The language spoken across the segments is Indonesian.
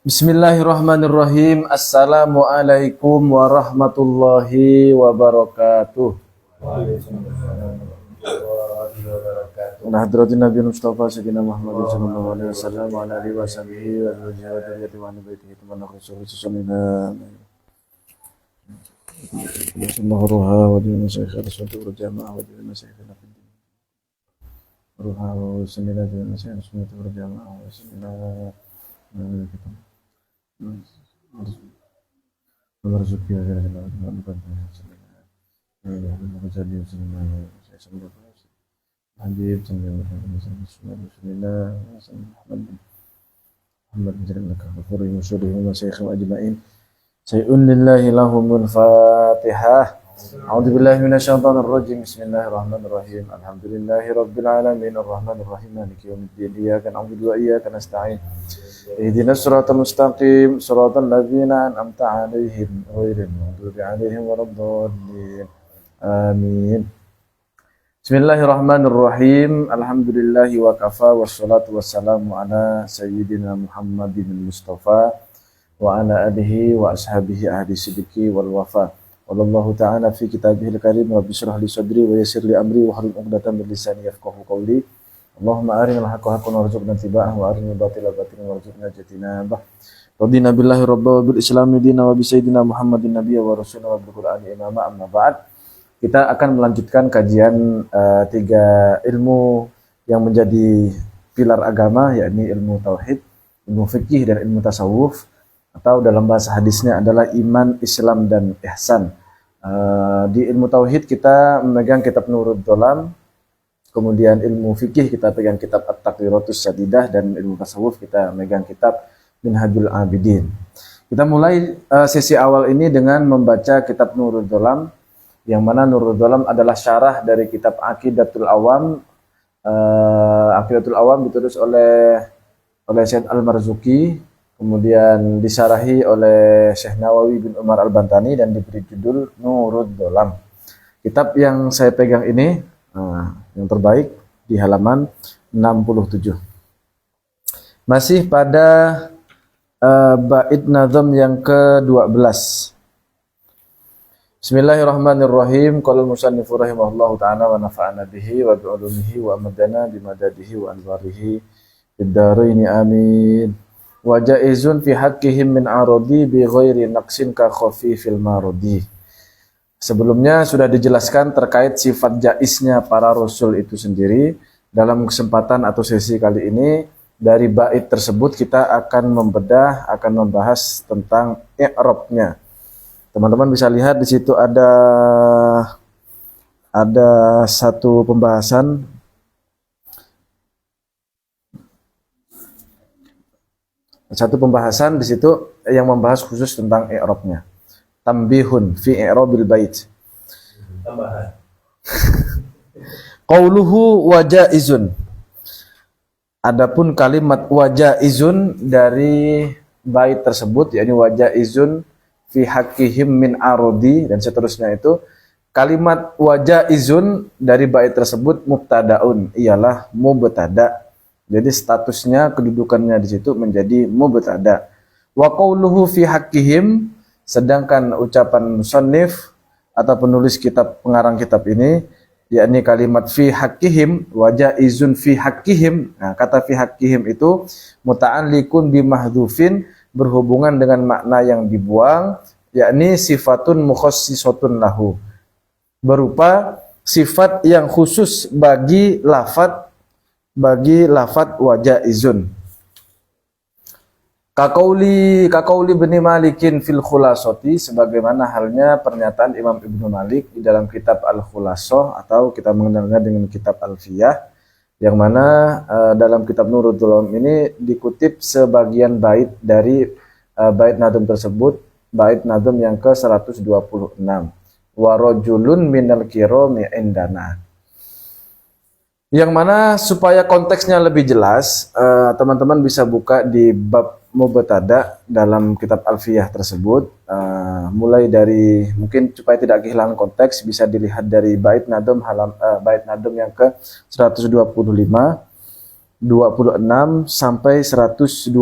Bismillahirrahmanirrahim. Assalamualaikum warahmatullahi wabarakatuh. Nah, hadratin Nabi Mustafa Sayyidina Muhammad sallallahu alaihi wasallam wa ala alihi wa sahbihi wa azwajihi wa dzurriyyatihi wa ahli baitihi tamanna rasulullah sallallahu alaihi ruha wa dina syekh rasul jamaah wa dina syekh ruha wa sunna dina syekh rasul jamaah wa sunna Rezeki agar bukan Habib Muhammad menjadikan kafir musyrik wa syaikhum ajma'in sayun lillahi lahumul fatihah. A'udzu billahi minasyaitonir rajim. Bismillahirrahmanirrahim. Alhamdulillahi rabbil alamin arrahmanir rahim maliki yaumiddin iyyaka na'budu wa iyyaka nasta'in ihdinas siratal mustaqim siratal ladzina an'amta 'alaihim ghairil maghdubi 'alaihim waladdallin. Amin. Bismillahirrahmanirrahim. Alhamdulillahi wa kafa wassalatu wassalamu ala sayyidina Muhammadin Mustafa wa ala alihi wa ashabihi ahli sidiki wal wafa. Wallahu ta'ala fi kitabihil karim rabbi shrah li sadri wa yassir li amri wa hlul 'uqdatam min lisani yafqahu qawli. Allahumma arinal haqqa haqqan warzuqna ittiba'ahu wa arinal batila batilan warzuqna ijtinabah. Radina billahi rabba wa bil islami dina wa bi sayyidina Muhammadin nabiyya wa rasulina wa bil qur'ani imama amma ba'd. Kita akan melanjutkan kajian tiga ilmu yang menjadi pilar agama, yakni ilmu tauhid, ilmu fikih, dan ilmu tasawuf, atau dalam bahasa hadisnya adalah iman, Islam, dan ihsan. Di ilmu tauhid kita memegang kitab Nurul Dolam, kemudian ilmu fikih kita pegang kitab At-Taqriratus Sadidah, dan ilmu tasawuf kita megang kitab Minhajul Abidin. Kita mulai sesi awal ini dengan membaca kitab Nurul Dolam, yang mana Nurul Dolam adalah syarah dari kitab Aqidatul Awam. Aqidatul Awam ditulis oleh Syekh Al-Marzuki, kemudian disyarahi oleh Syekh Nawawi bin Umar Al-Bantani, dan diberi judul Nurul Dolam. Kitab yang saya pegang ini yang terbaik di halaman 67. Masih pada bait nazam yang ke-12. Bismillahirrahmanirrahim. Qala al-musannifu rahimahullahu ta'ala wa nafa'ana bihi wa bi'ulumihi wa amadana bimadadihi wa anwarihi fid dharain amin. Wa jaizun fi haqqihim min aradi bi ghairi naqsin ka khafifil maradi. Sebelumnya sudah dijelaskan terkait sifat jaiznya para rasul itu sendiri. Dalam kesempatan atau sesi kali ini, dari bait tersebut kita akan membedah, akan membahas tentang i'rabnya. Teman-teman bisa lihat di situ ada satu pembahasan di situ yang membahas khusus tentang i'rabnya. Tambihun fi i'rabil bait. Tambahan. Qauluhu wa jaizun. Adapun kalimat wa jaizun dari bait tersebut, yakni wa jaizun fi haqqihim min arodi, dan seterusnya itu, kalimat wa jaizun dari bait tersebut mubtadaun, ialah mubtada. Jadi statusnya, kedudukannya di situ menjadi mubtada. Wa qauluhu fi haqqihim, sedangkan ucapan musannif atau penulis kitab, pengarang kitab ini, yakni kalimat fi haqqihim, wa jaizun fi haqqihim. Nah, kata fi haqqihim itu muta'alliqun bi mahdhufin, berhubungan dengan makna yang dibuang, yakni sifatun mukhassisatun lahu, berupa sifat yang khusus bagi lafadz wa jaizun. Kaqauli Ibnu Malikin fil Khulasati, sebagaimana halnya pernyataan Imam Ibnu Malik di dalam kitab Al-Khulasah, atau kita mengenalnya dengan kitab Alfiyah, yang mana dalam kitab Nurul Dolam ini dikutip sebagian bait dari bait nadum tersebut, bait nadum yang ke-126. Wa rajulun minal kirami indana. Yang mana supaya konteksnya lebih jelas, teman-teman bisa buka di bab mubtada dalam kitab Alfiyah tersebut. Mulai dari, mungkin supaya tidak kehilangan konteks, bisa dilihat dari bait nadum yang ke 125, 26 sampai 127.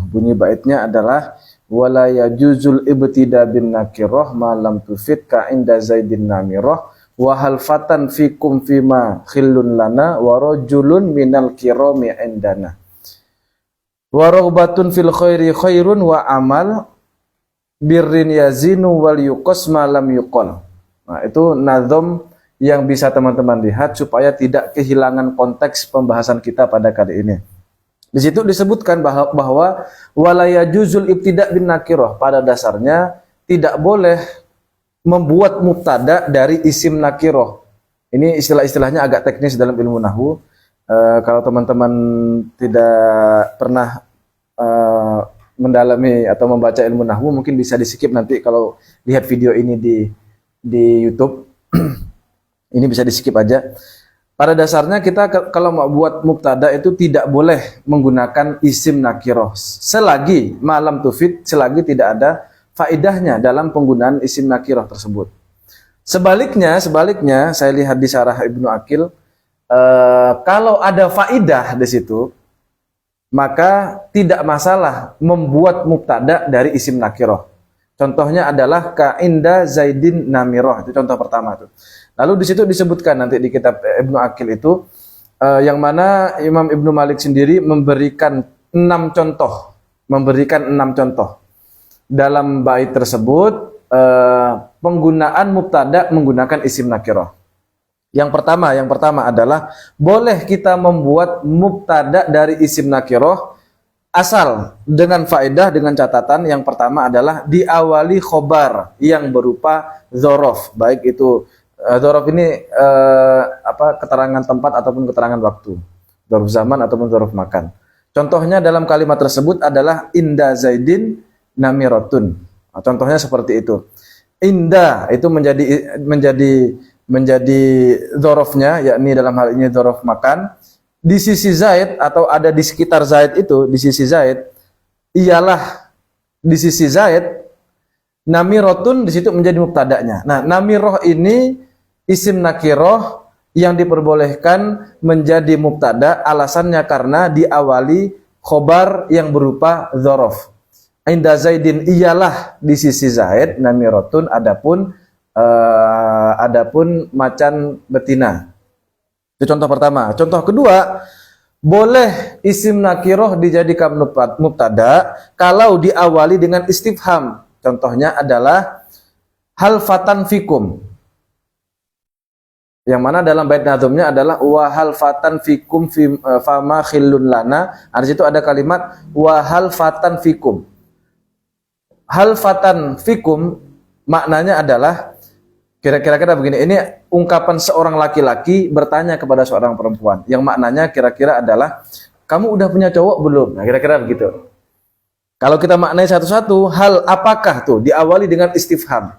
Bunyi baitnya adalah wala yajuzul ibtida bin nakirah ma lam tufid ka inda zaidin namirah wa hal fatan fikum fima khillun lana wa rajulun minal kirami indana wa raghbatun fil khairi khairun wa amal birrin yazinu wal yuqas ma lam yuqal. Nah, itu nazam yang bisa teman-teman lihat supaya tidak kehilangan konteks pembahasan kita pada kali ini. Di situ disebutkan bahwa wala yajuzul ibtida' bin nakirah, pada dasarnya tidak boleh membuat mubtada dari isim nakirah. Ini istilah-istilahnya agak teknis dalam ilmu nahwu. Kalau teman-teman tidak pernah mendalami atau membaca ilmu nahwu, mungkin bisa di-skip nanti kalau lihat video ini di YouTube. Ini bisa di-skip aja. Pada dasarnya kita kalau mau buat mubtada itu tidak boleh menggunakan isim nakirah selagi malam tufid, selagi tidak ada faidahnya dalam penggunaan isim nakirah tersebut. Sebaliknya saya lihat di syarah Ibnu Aqil, kalau ada faidah di situ, maka tidak masalah membuat mubtada dari isim nakirah. Contohnya adalah ka inda zaidin namirah, itu contoh pertama tuh. Lalu di situ disebutkan nanti di kitab Ibnu Aqil itu yang mana Imam Ibnu Malik sendiri memberikan 6 contoh, dalam bait tersebut penggunaan mubtada menggunakan isim nakirah. Yang pertama adalah boleh kita membuat mubtada dari isim nakirah asal dengan faedah, dengan catatan yang pertama adalah diawali khobar yang berupa dzaraf, baik itu dzaraf ini keterangan tempat ataupun keterangan waktu, dzaraf zaman ataupun dzaraf makan. Contohnya dalam kalimat tersebut adalah inda zaidin namiratun. Nah, contohnya seperti itu. Inda itu menjadi dzarafnya, yakni dalam hal ini dzaraf makan. Di sisi Zaid atau ada di sekitar Zaid itu, di sisi Zaid, ialah di sisi Zaid, namirotun di situ menjadi mubtada'nya. Nah, namiroh ini isim nakiroh yang diperbolehkan menjadi mubtada, alasannya karena diawali khobar yang berupa dzaraf. Inda Zaidin ialah di sisi Zaid, namirotun, adapun macan betina. Itu contoh pertama. Contoh kedua, boleh isim nakiroh dijadikan mubtada kalau diawali dengan istifham. Contohnya adalah hal fatan fikum. Yang mana dalam bait nazmnya adalah wa hal fatan fikum fama khillun lana. Di situ ada kalimat wa hal fatan fikum. Hal fatan fikum maknanya adalah kira-kira begini, ini ungkapan seorang laki-laki bertanya kepada seorang perempuan, yang maknanya kira-kira adalah, kamu udah punya cowok belum? Nah, kira-kira begitu. Kalau kita maknai satu-satu, hal apakah tuh? Diawali dengan istifham.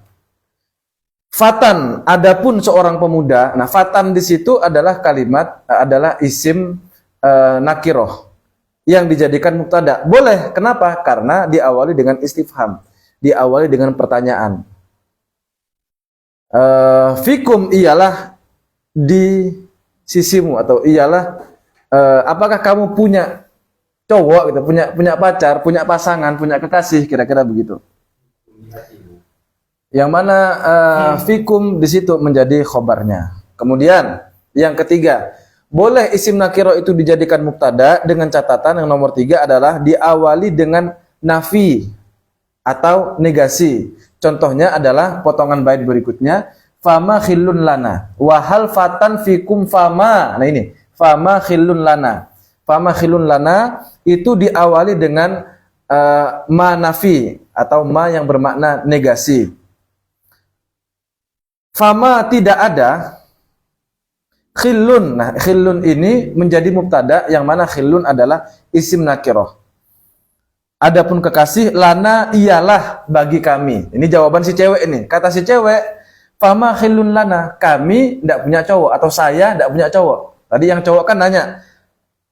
Fatan, adapun seorang pemuda. Nah, fatan di situ adalah kalimat, adalah isim nakiroh yang dijadikan mubtada. Boleh, kenapa? Karena diawali dengan istifham, diawali dengan pertanyaan. Fikum ialah di sisimu, atau ialah apakah kamu punya cowok gitu, punya pacar, punya pasangan, punya kekasih, kira-kira begitu. Yang mana fikum di situ menjadi khobarnya. Kemudian yang ketiga, boleh isim nakiro itu dijadikan mubtada dengan catatan yang nomor 3 adalah diawali dengan nafi atau negasi. Contohnya adalah potongan bait berikutnya, fama khillun lana wa hal fatan fikum fama. Nah ini, fama khillun lana. Fama khillun lana itu diawali dengan ma nafi atau ma yang bermakna negasi. Fama tidak ada, khillun. Nah, khillun ini menjadi mubtada yang mana khillun adalah isim nakirah. Adapun kekasih, lana ialah bagi kami. Ini jawaban si cewek ini. Kata si cewek, fama khillun lana, kami tidak punya cowok, atau saya tidak punya cowok. Tadi yang cowok kan nanya,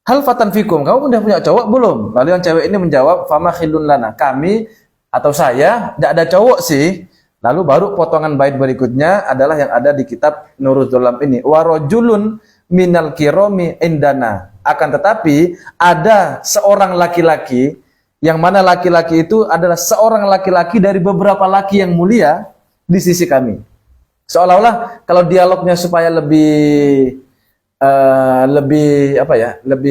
hal fatan fikum, kamu udah punya cowok belum? Lalu yang cewek ini menjawab, fama khillun lana, kami atau saya tidak ada cowok sih. Lalu baru potongan bait berikutnya adalah yang ada di kitab Nurul Dholam ini. Warojulun minal kirami indana. Akan tetapi ada seorang laki-laki, yang mana laki-laki itu adalah seorang laki-laki dari beberapa laki yang mulia di sisi kami. Seolah-olah kalau dialognya supaya lebih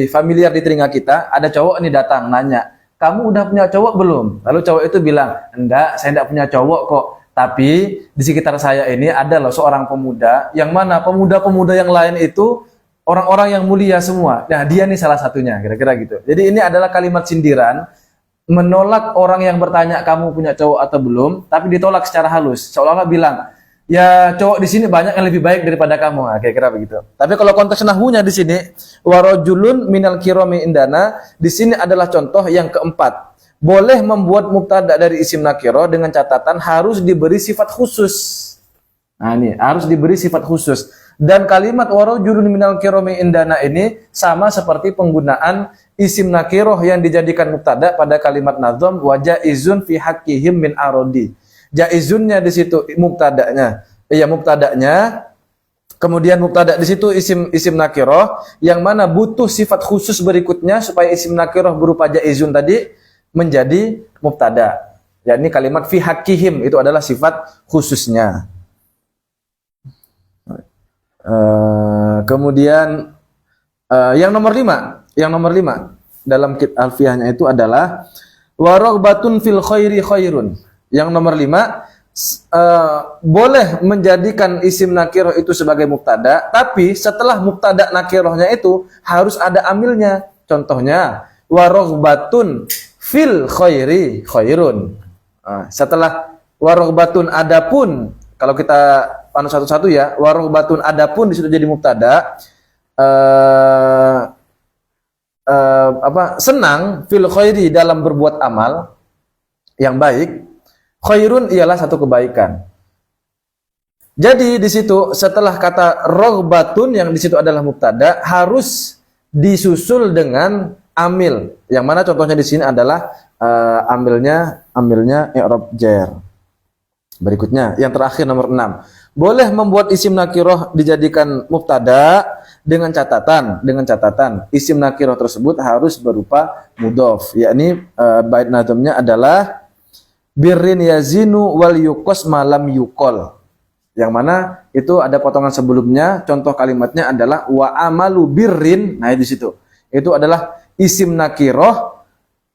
familiar di telinga kita, ada cowok ini datang nanya, kamu udah punya cowok belum? Lalu cowok itu bilang, enggak, saya enggak punya cowok kok. Tapi di sekitar saya ini ada loh seorang pemuda, yang mana pemuda-pemuda yang lain itu orang-orang yang mulia semua. Nah, dia nih salah satunya, kira-kira gitu. Jadi ini adalah kalimat sindiran, menolak orang yang bertanya kamu punya cowok atau belum, tapi ditolak secara halus. Seolah-olah bilang, ya cowok di sini banyak yang lebih baik daripada kamu. Nah, kira-kira begitu. Tapi kalau konteks nahwunya di sini, warajulun minal kirami indana, di sini adalah contoh yang keempat. Boleh membuat mubtada dari isim nakiro dengan catatan harus diberi sifat khusus. Nah, ini harus diberi sifat khusus. Dan kalimat warajulun minal kirami indana ini sama seperti penggunaan isim nakiroh yang dijadikan mubtada pada kalimat nazam wa jaizun fi haqqihim min arodi. Jaizunnya di situ mubtadanya. Kemudian mubtada di situ isim nakiroh yang mana butuh sifat khusus berikutnya supaya isim nakiroh berupa jaizun tadi menjadi mubtada. Yakni kalimat fi haqqihim itu adalah sifat khususnya. Kemudian yang nomor 5 dalam alfiyahnya itu adalah waragbatun fil khairi khairun. Yang nomor 5 boleh menjadikan isim nakiroh itu sebagai mubtada, tapi setelah mubtada nakirohnya itu harus ada amilnya. Contohnya waragbatun fil khairi khairun. Setelah waragbatun adapun, kalau kita satu-satu ya, waragbatun adapun di situ jadi mubtada, senang fil khairi dalam berbuat amal yang baik, khairun ialah satu kebaikan. Jadi di situ setelah kata ragbatun yang di situ adalah mubtada harus disusul dengan amil. Yang mana contohnya di sini adalah amilnya i'rab jar. Berikutnya yang terakhir nomor 6. Boleh membuat isim nakiroh dijadikan mubtada dengan catatan isim nakiroh tersebut harus berupa mudhof, yakni bait nazamnya adalah birrin yazinu wal yuqas malam yuqol, yang mana itu ada potongan sebelumnya. Contoh kalimatnya adalah wa amalu birrin. Nah, di situ itu adalah isim nakiroh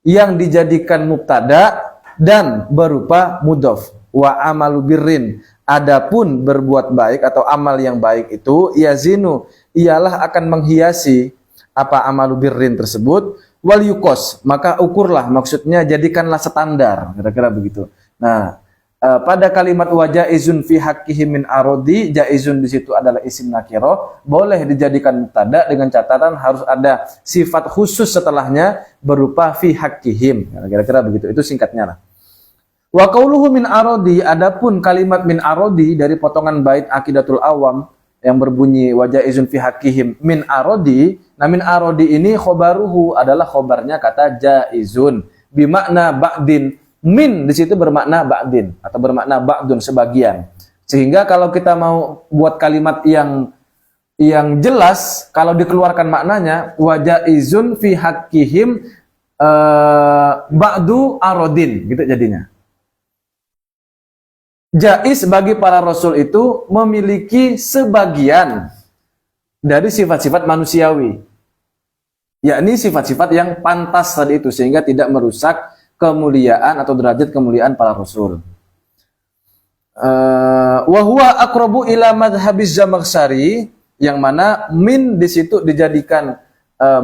yang dijadikan mubtada dan berupa mudhof. Wa amalu birrin, adapun berbuat baik atau amal yang baik itu yazinu ialah akan menghiasi apa amalu birrin tersebut, wal yukos, maka ukurlah, maksudnya jadikanlah standar, kira-kira begitu. Nah, pada kalimat wa jaizun fi haqqihim min arodi, jaizun di situ adalah isim nakiro, boleh dijadikan mubtada dengan catatan harus ada sifat khusus setelahnya berupa fi haqqihim, kira-kira begitu. Itu singkatnya lah. Wa qauluhu min arodi, adapun kalimat min arodi dari potongan bait Aqidatul Awam yang berbunyi wa jaizun fi haqqihim min arodi. Nah, min arodi ini khobaruhu adalah khobarnya kata jaizun bimakna ba'din. Min di situ bermakna ba'din atau bermakna ba'dun, sebagian. Sehingga kalau kita mau buat kalimat yang jelas, kalau dikeluarkan maknanya wa jaizun fi haqqihim ba'du arodin, gitu jadinya. Jaiz bagi para rasul itu memiliki sebagian dari sifat-sifat manusiawi, yakni sifat-sifat yang pantas tadi itu, sehingga tidak merusak kemuliaan atau derajat kemuliaan para rasul. Wa huwa aqrabu ila madhhabiz Zamakhsyari, yang mana min di situ dijadikan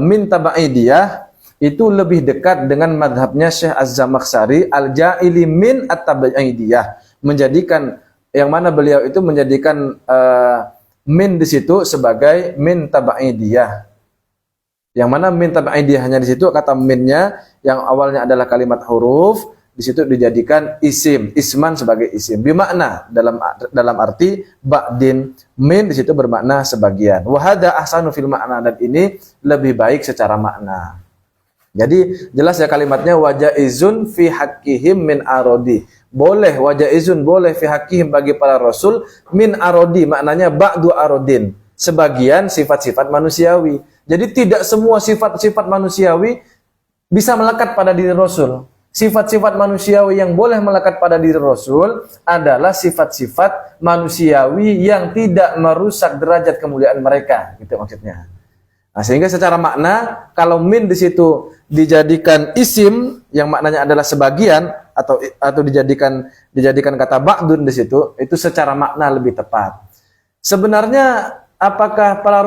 min tabaidiyah, itu lebih dekat dengan madhabnya Syekh Az-Zamakhsyari al-Ja'ili min at-tabaidiyah, menjadikan yang mana beliau itu menjadikan min di situ sebagai min tabaidiyah. Yang mana min tabaidiyahnya di situ kata minnya yang awalnya adalah kalimat huruf, di situ dijadikan isman sebagai isim. Bimakna dalam arti ba'din, min di situ bermakna sebagian. Wa hadza ahsanu fil makna, dan ini lebih baik secara makna. Jadi jelas ya kalimatnya wa jaizun fi haqqihim min arodi. Boleh wa jaizun, boleh fi haqqihim bagi para rasul min arodi, maknanya ba'du arodin, sebagian sifat-sifat manusiawi. Jadi tidak semua sifat-sifat manusiawi bisa melekat pada diri Rasul. Sifat-sifat manusiawi yang boleh melekat pada diri Rasul adalah sifat-sifat manusiawi yang tidak merusak derajat kemuliaan mereka, gitu maksudnya. Nah, sehingga secara makna kalau min di situ dijadikan isim yang maknanya adalah sebagian atau dijadikan kata ba'dun di situ, itu secara makna lebih tepat. Sebenarnya apakah para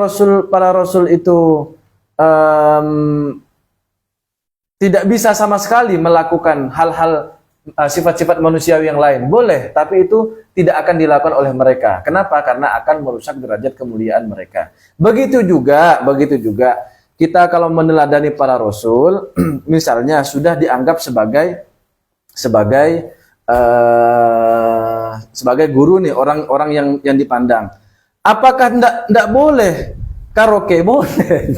rasul itu tidak bisa sama sekali melakukan hal-hal sifat-sifat manusiawi yang lain? Boleh, tapi itu tidak akan dilakukan oleh mereka. Kenapa? Karena akan merusak derajat kemuliaan mereka. Begitu juga kita kalau meneladani para rasul, misalnya sudah dianggap sebagai guru nih, orang yang dipandang. Apakah tidak boleh karaoke? Boleh.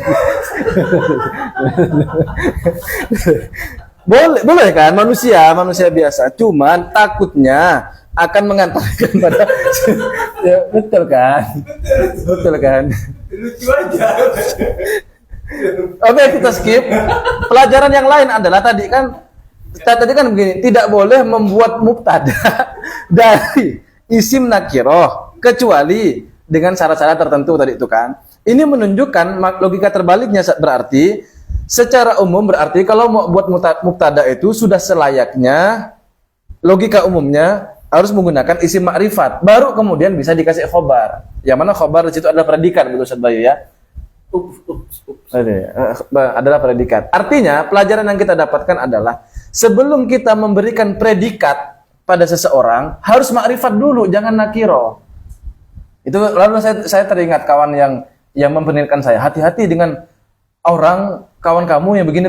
boleh kan, manusia biasa. Cuman takutnya akan mengantarkan pada ya, betul kan? Lucu aja. Oke, kita skip. Pelajaran yang lain adalah tadi kan begini, tidak boleh membuat mubtada dari isim nakiroh kecuali dengan syarat-syarat tertentu tadi itu kan. Ini menunjukkan logika terbaliknya, berarti secara umum berarti kalau mau buat mubtada itu sudah selayaknya, logika umumnya harus menggunakan isim ma'rifat, baru kemudian bisa dikasih khobar. Yang mana khobar di situ adalah predikat, betul Ustaz Bayu ya? Adalah predikat. Artinya pelajaran yang kita dapatkan adalah sebelum kita memberikan predikat pada seseorang harus ma'rifat dulu, jangan nakiro. Itu lalu saya teringat kawan yang memperingatkan saya, hati-hati dengan kawan kamu yang begini.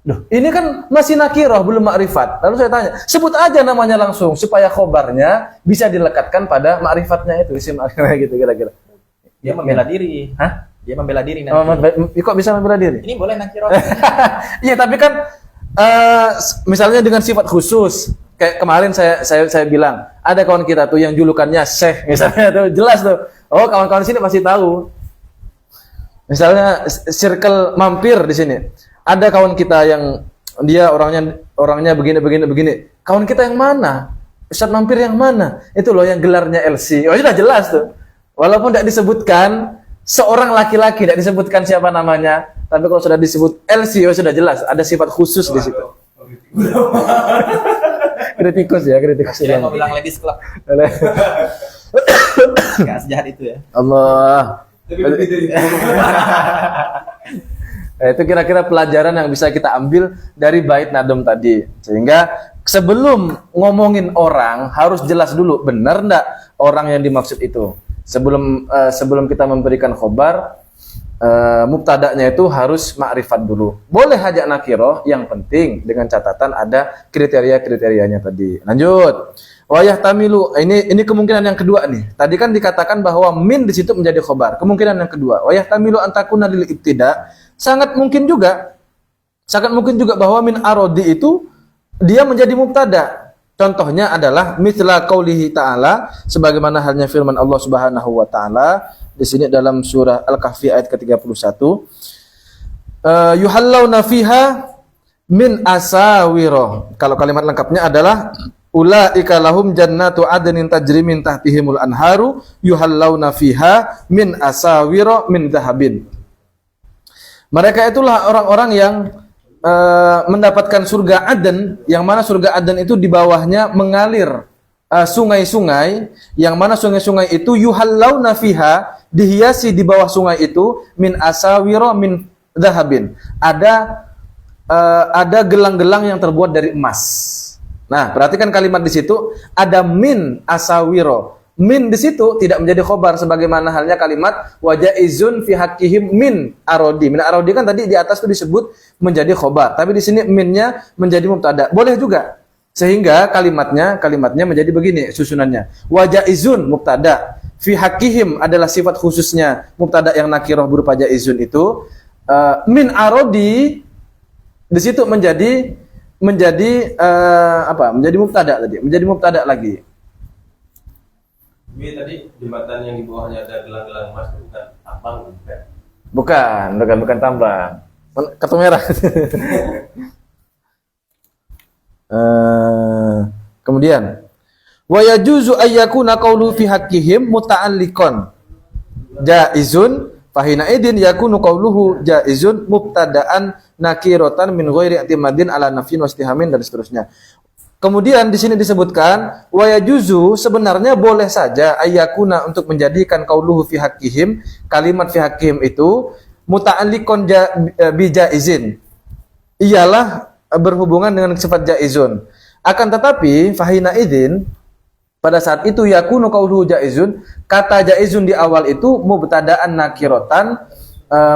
Duh, ini kan masih nakirah, belum ma'rifat. Lalu saya tanya, sebut aja namanya langsung supaya khobarnya bisa dilekatkan pada ma'rifatnya itu, isim ma'rifat gitu kira-kira. Dia membela diri. Hah? Dia membela diri nanti. Kok bisa membela diri? Ini boleh nakirah. Iya, tapi kan misalnya dengan sifat khusus. Kayak kemarin saya bilang, ada kawan kita tuh yang julukannya Syekh misalnya tuh, jelas tuh. Oh, kawan-kawan sini pasti tahu. Misalnya circle mampir di sini. Ada kawan kita yang dia orangnya begini. Kawan kita yang mana? Ustadz mampir yang mana? Itu loh yang gelarnya LC. Oh, sudah jelas tuh. Walaupun tidak disebutkan seorang laki-laki, tidak disebutkan siapa namanya, tapi kalau sudah disebut LC, oh sudah jelas ada sifat khusus di situ. Kritikus. Dia mau bilang ladies club. Gak sejahat itu ya. Allah. Itu kira-kira pelajaran yang bisa kita ambil dari bait nadom tadi. Sehingga sebelum ngomongin orang harus jelas dulu benar enggak orang yang dimaksud itu. Sebelum kita memberikan khobar, mubtada'nya itu harus ma'rifat dulu. Boleh aja nakiroh, yang penting dengan catatan ada kriteria-kriterianya tadi. Lanjut. Wa yahtamilu, ini kemungkinan yang kedua nih. Tadi kan dikatakan bahwa min di situ menjadi khobar. Kemungkinan yang kedua, wa yahtamilu an takuna lil ibtida. Sangat mungkin juga bahwa min arodi itu dia menjadi mubtada. Contohnya adalah mithla qaulihi ta'ala, sebagaimana halnya firman Allah Subhanahu wa taala di sini dalam surah Al-Kahfi ayat ke-31. Yuhallawna fiha min asawira. Kalau kalimat lengkapnya adalah ulaika lahum jannatu adnin tajri min tahtihimul anharu yuhallawna fiha min asawira min dhahabin. Mereka itulah orang-orang yang mendapatkan surga Aden, yang mana surga Aden itu di bawahnya mengalir sungai-sungai, yang mana sungai-sungai itu yuhallawna fiha, dihiasi di bawah sungai itu min asawira min dhahabin. Ada gelang-gelang yang terbuat dari emas. Nah, perhatikan kalimat di situ ada min asawiro. Min di situ tidak menjadi khobar sebagaimana halnya kalimat wajaizun fi haqqihim min arodi. Min arodi kan tadi di atas itu disebut menjadi khobar, tapi di sini minnya menjadi mubtada. Boleh juga. Sehingga kalimatnya menjadi begini susunannya. Wajaizun mubtada, fi haqqihim adalah sifat khususnya mubtada yang nakirah berupa jaizun itu. Min arodi di situ menjadi mubtada tadi, menjadi mubtada lagi. Bi, tadi jembatan yang di bawahnya ada gelang-gelang emas itu bukan tambang, bukan? Bukan tambang. Kartu merah. Kemudian wa yajuzu ayyakuna qawlu fi haqqihim muta'alliqan jaizun fahina idin yakunu qawluhu jaizun mubtada'an nakiratan min ghairi i'timadin ala nafyin wastihamin dan seterusnya. Kemudian di sini disebutkan wa yajuzu sebenarnya boleh saja ayyakuna untuk menjadikan qauluhu fi haqqihim, kalimat fi haqqihim itu muta'alliqan bi jaizin. Ialah berhubungan dengan sifat jaizun. Akan tetapi fahina idin pada saat itu yakunu qauluhu jaizun, kata jaizun di awal itu mubtada'an nakiratan,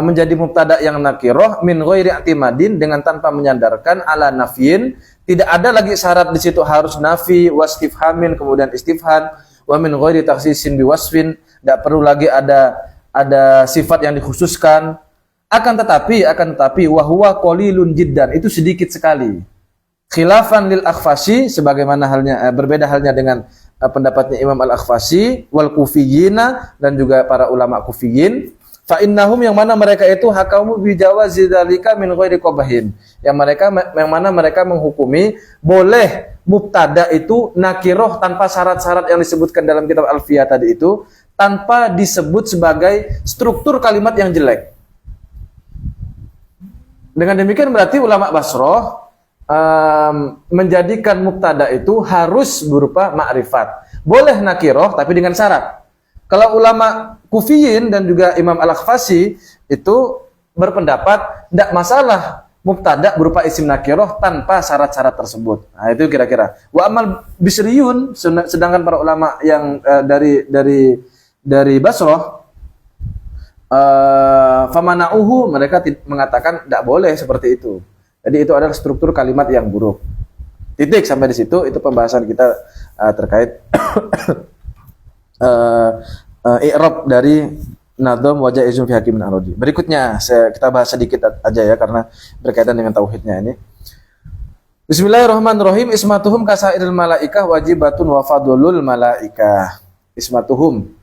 menjadi mubtada yang nakirah min ghairi i'timadin, dengan tanpa menyandarkan ala nafyin, tidak ada lagi syarat di situ harus nafi wastifhamin kemudian istifham wa min ghairi takhsisin biwasfin, tidak perlu lagi ada sifat yang dikhususkan. Akan tetapi wa huwa qalilun jiddan, itu sedikit sekali. Khilafan lil Akhfasi, sebagaimana halnya berbeda halnya dengan pendapatnya Imam Al-Akhfasi wal Kufiyina, dan juga para ulama Kufiyin. Fa innahum, yang mana mereka itu hakamu bi jawazi dzalika min ghairi qabahin, yang mana mereka menghukumi boleh mubtada itu nakirah tanpa syarat-syarat yang disebutkan dalam kitab Alfiyah tadi itu, tanpa disebut sebagai struktur kalimat yang jelek. Dengan demikian berarti ulama Basrah menjadikan mubtada itu harus berupa ma'rifat. Boleh nakirah tapi dengan syarat. Kalau ulama Kufiyin dan juga Imam Al-Akhfasi itu berpendapat tidak masalah mubtada berupa isim nakirah tanpa syarat-syarat tersebut. Nah, itu kira-kira. Wa amal Bisriyun, sedangkan para ulama yang dari Basrah famana'uhu, mereka mengatakan tidak boleh seperti itu. Jadi itu adalah struktur kalimat yang buruk. Titik sampai di situ, itu pembahasan kita terkait i'rab dari nadham wa jaizun fi hakimin arodi. Berikutnya kita bahas sedikit aja ya, karena berkaitan dengan tauhidnya ini. Bismillahirrahmanirrahim. Ismatuhum kasairil malaikah wajibatun wa fadlul malaikah. Ismatuhum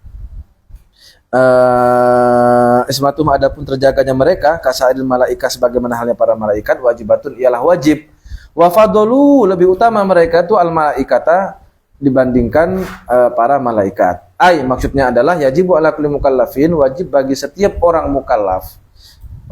ismatuhum, adapun terjaganya mereka, kasairil malaikah sebagaimana halnya para malaikat, wajibatun ialah wajib, wa fadlu lebih utama mereka itu al malaikata dibandingkan para malaikat. Maksudnya adalah yajibu ala kulli mukallafin, wajib bagi setiap orang mukallaf.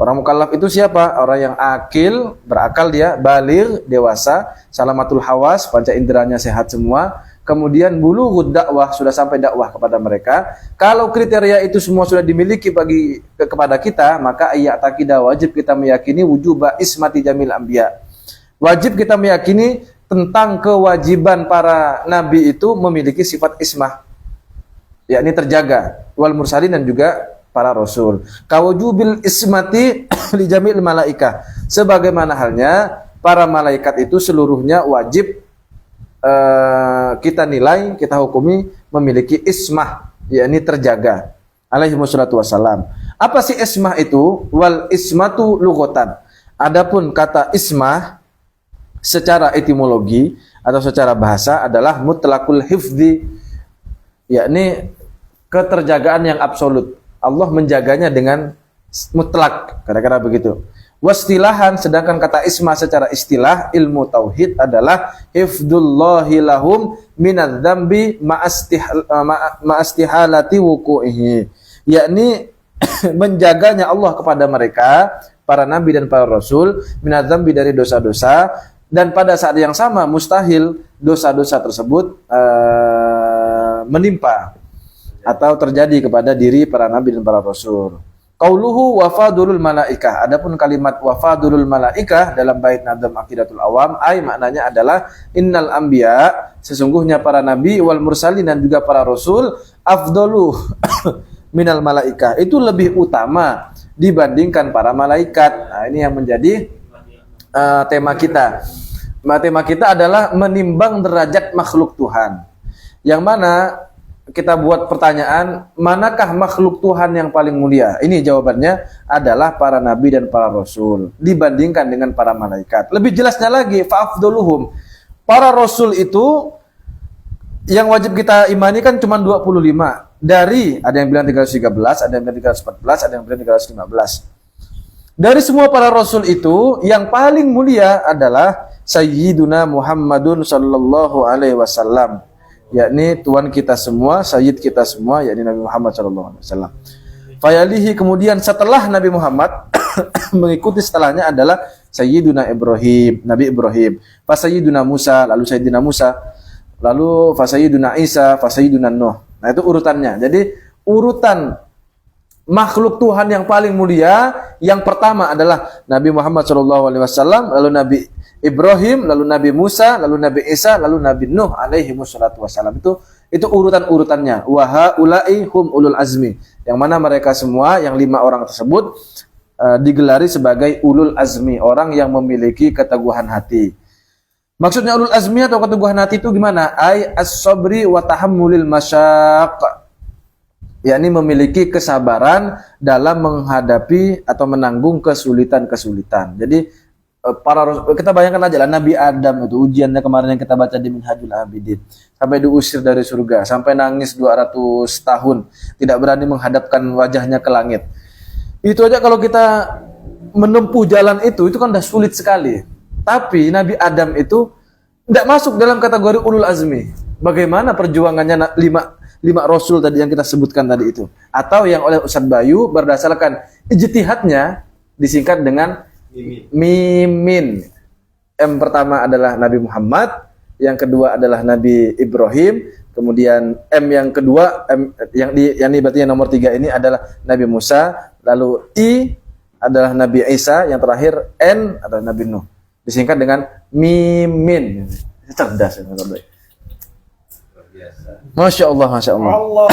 Orang mukallaf itu siapa? Orang yang akil, berakal dia, baligh, dewasa, salamatul hawas, panca inderanya sehat semua. Kemudian bulughud dakwah, sudah sampai dakwah kepada mereka. Kalau kriteria itu semua sudah dimiliki kepada kita, maka ayyatakida, wajib kita meyakini wujuba ismati jamil anbiya. Wajib kita meyakini tentang kewajiban para nabi itu memiliki sifat ismah, yakni terjaga, wal mursalin, dan juga para rasul. Kawujubil ismati li jamil malaikah, sebagaimana halnya para malaikat itu seluruhnya wajib kita nilai, kita hukumi memiliki ismah, yakni terjaga. Alaihi wassalatu wassalam. Apa sih ismah itu? Wal ismatu lughatan. Adapun kata ismah secara etimologi atau secara bahasa adalah mutlaqul hifdzi, yakni keterjagaan yang absolut. Allah menjaganya dengan mutlak, kira-kira begitu. Wastilahan, sedangkan kata isma secara istilah ilmu tauhid adalah hifdzullahi lahum minadz-dzambi ma'astihalati wuqu'ihi, yakni menjaganya Allah kepada mereka, para nabi dan para rasul, minadz-dzambi dari dosa-dosa, dan pada saat yang sama mustahil dosa-dosa tersebut menimpa atau terjadi kepada diri para nabi dan para rasul. Qauluhu wafadulul malaikah. Adapun kalimat wafadulul malaikah dalam bait Nadham Aqidatul Awam, maknanya adalah innal anbiya, sesungguhnya para nabi, wal mursalin, dan juga para rasul, afdalu minal malaikah, itu lebih utama dibandingkan para malaikat. Nah, ini yang menjadi tema kita. Tema kita adalah menimbang derajat makhluk Tuhan. Yang mana kita buat pertanyaan, manakah makhluk Tuhan yang paling mulia? Ini jawabannya adalah para nabi dan para rasul dibandingkan dengan para malaikat. Lebih jelasnya lagi, fa'afduluhum, para rasul itu yang wajib kita imani kan cuma 25. Dari ada yang bilang 313, ada yang bilang 314, ada yang bilang 315. Dari semua para rasul itu yang paling mulia adalah Sayyiduna Muhammadun sallallahu alaihi wasallam, yakni tuan kita semua, sayyid kita semua, yakni Nabi Muhammad sallallahu alaihi wasallam. Fayalihi, kemudian setelah Nabi Muhammad mengikuti setelahnya adalah Sayyiduna Ibrahim, Nabi Ibrahim. Fa Sayyiduna Musa, lalu Sayyidina Musa, lalu fa Sayyiduna Isa, fa Sayyiduna Nuh. Nah, itu urutannya. Jadi urutan makhluk Tuhan yang paling mulia, yang pertama adalah Nabi Muhammad SAW, lalu Nabi Ibrahim, lalu Nabi Musa, lalu Nabi Isa, lalu Nabi Nuh alaihi wassalatu wassalam. Itu urutan-urutannya. Wa haula'i hum ulul azmi. Yang mana mereka semua, yang 5 orang tersebut digelari sebagai ulul azmi, orang yang memiliki keteguhan hati. Maksudnya ulul azmi atau keteguhan hati itu gimana? Ai as-sabri wa tahammulil masyaq. Yakni memiliki kesabaran dalam menghadapi atau menanggung kesulitan-kesulitan. Jadi kita bayangkan aja lah Nabi Adam itu ujiannya kemarin yang kita baca di Minhajul Abidin, sampai diusir dari surga, sampai nangis 200 tahun, tidak berani menghadapkan wajahnya ke langit. Itu aja kalau kita menempuh jalan itu kan udah sulit sekali. Tapi Nabi Adam itu tidak masuk dalam kategori ulul azmi. Bagaimana perjuangannya 5 rasul tadi yang kita sebutkan tadi itu, atau yang oleh Ustadz Bayu berdasarkan ijtihadnya disingkat dengan Mimin. M pertama adalah Nabi Muhammad, yang kedua adalah Nabi Ibrahim, kemudian M yang kedua, yang berarti yang nomor 3 ini adalah Nabi Musa, lalu I adalah Nabi Isa, yang terakhir N adalah Nabi Nuh. Disingkat dengan Mimin. Cerdas ya, Biasa. Masya Allah, Masya Allah. Allah.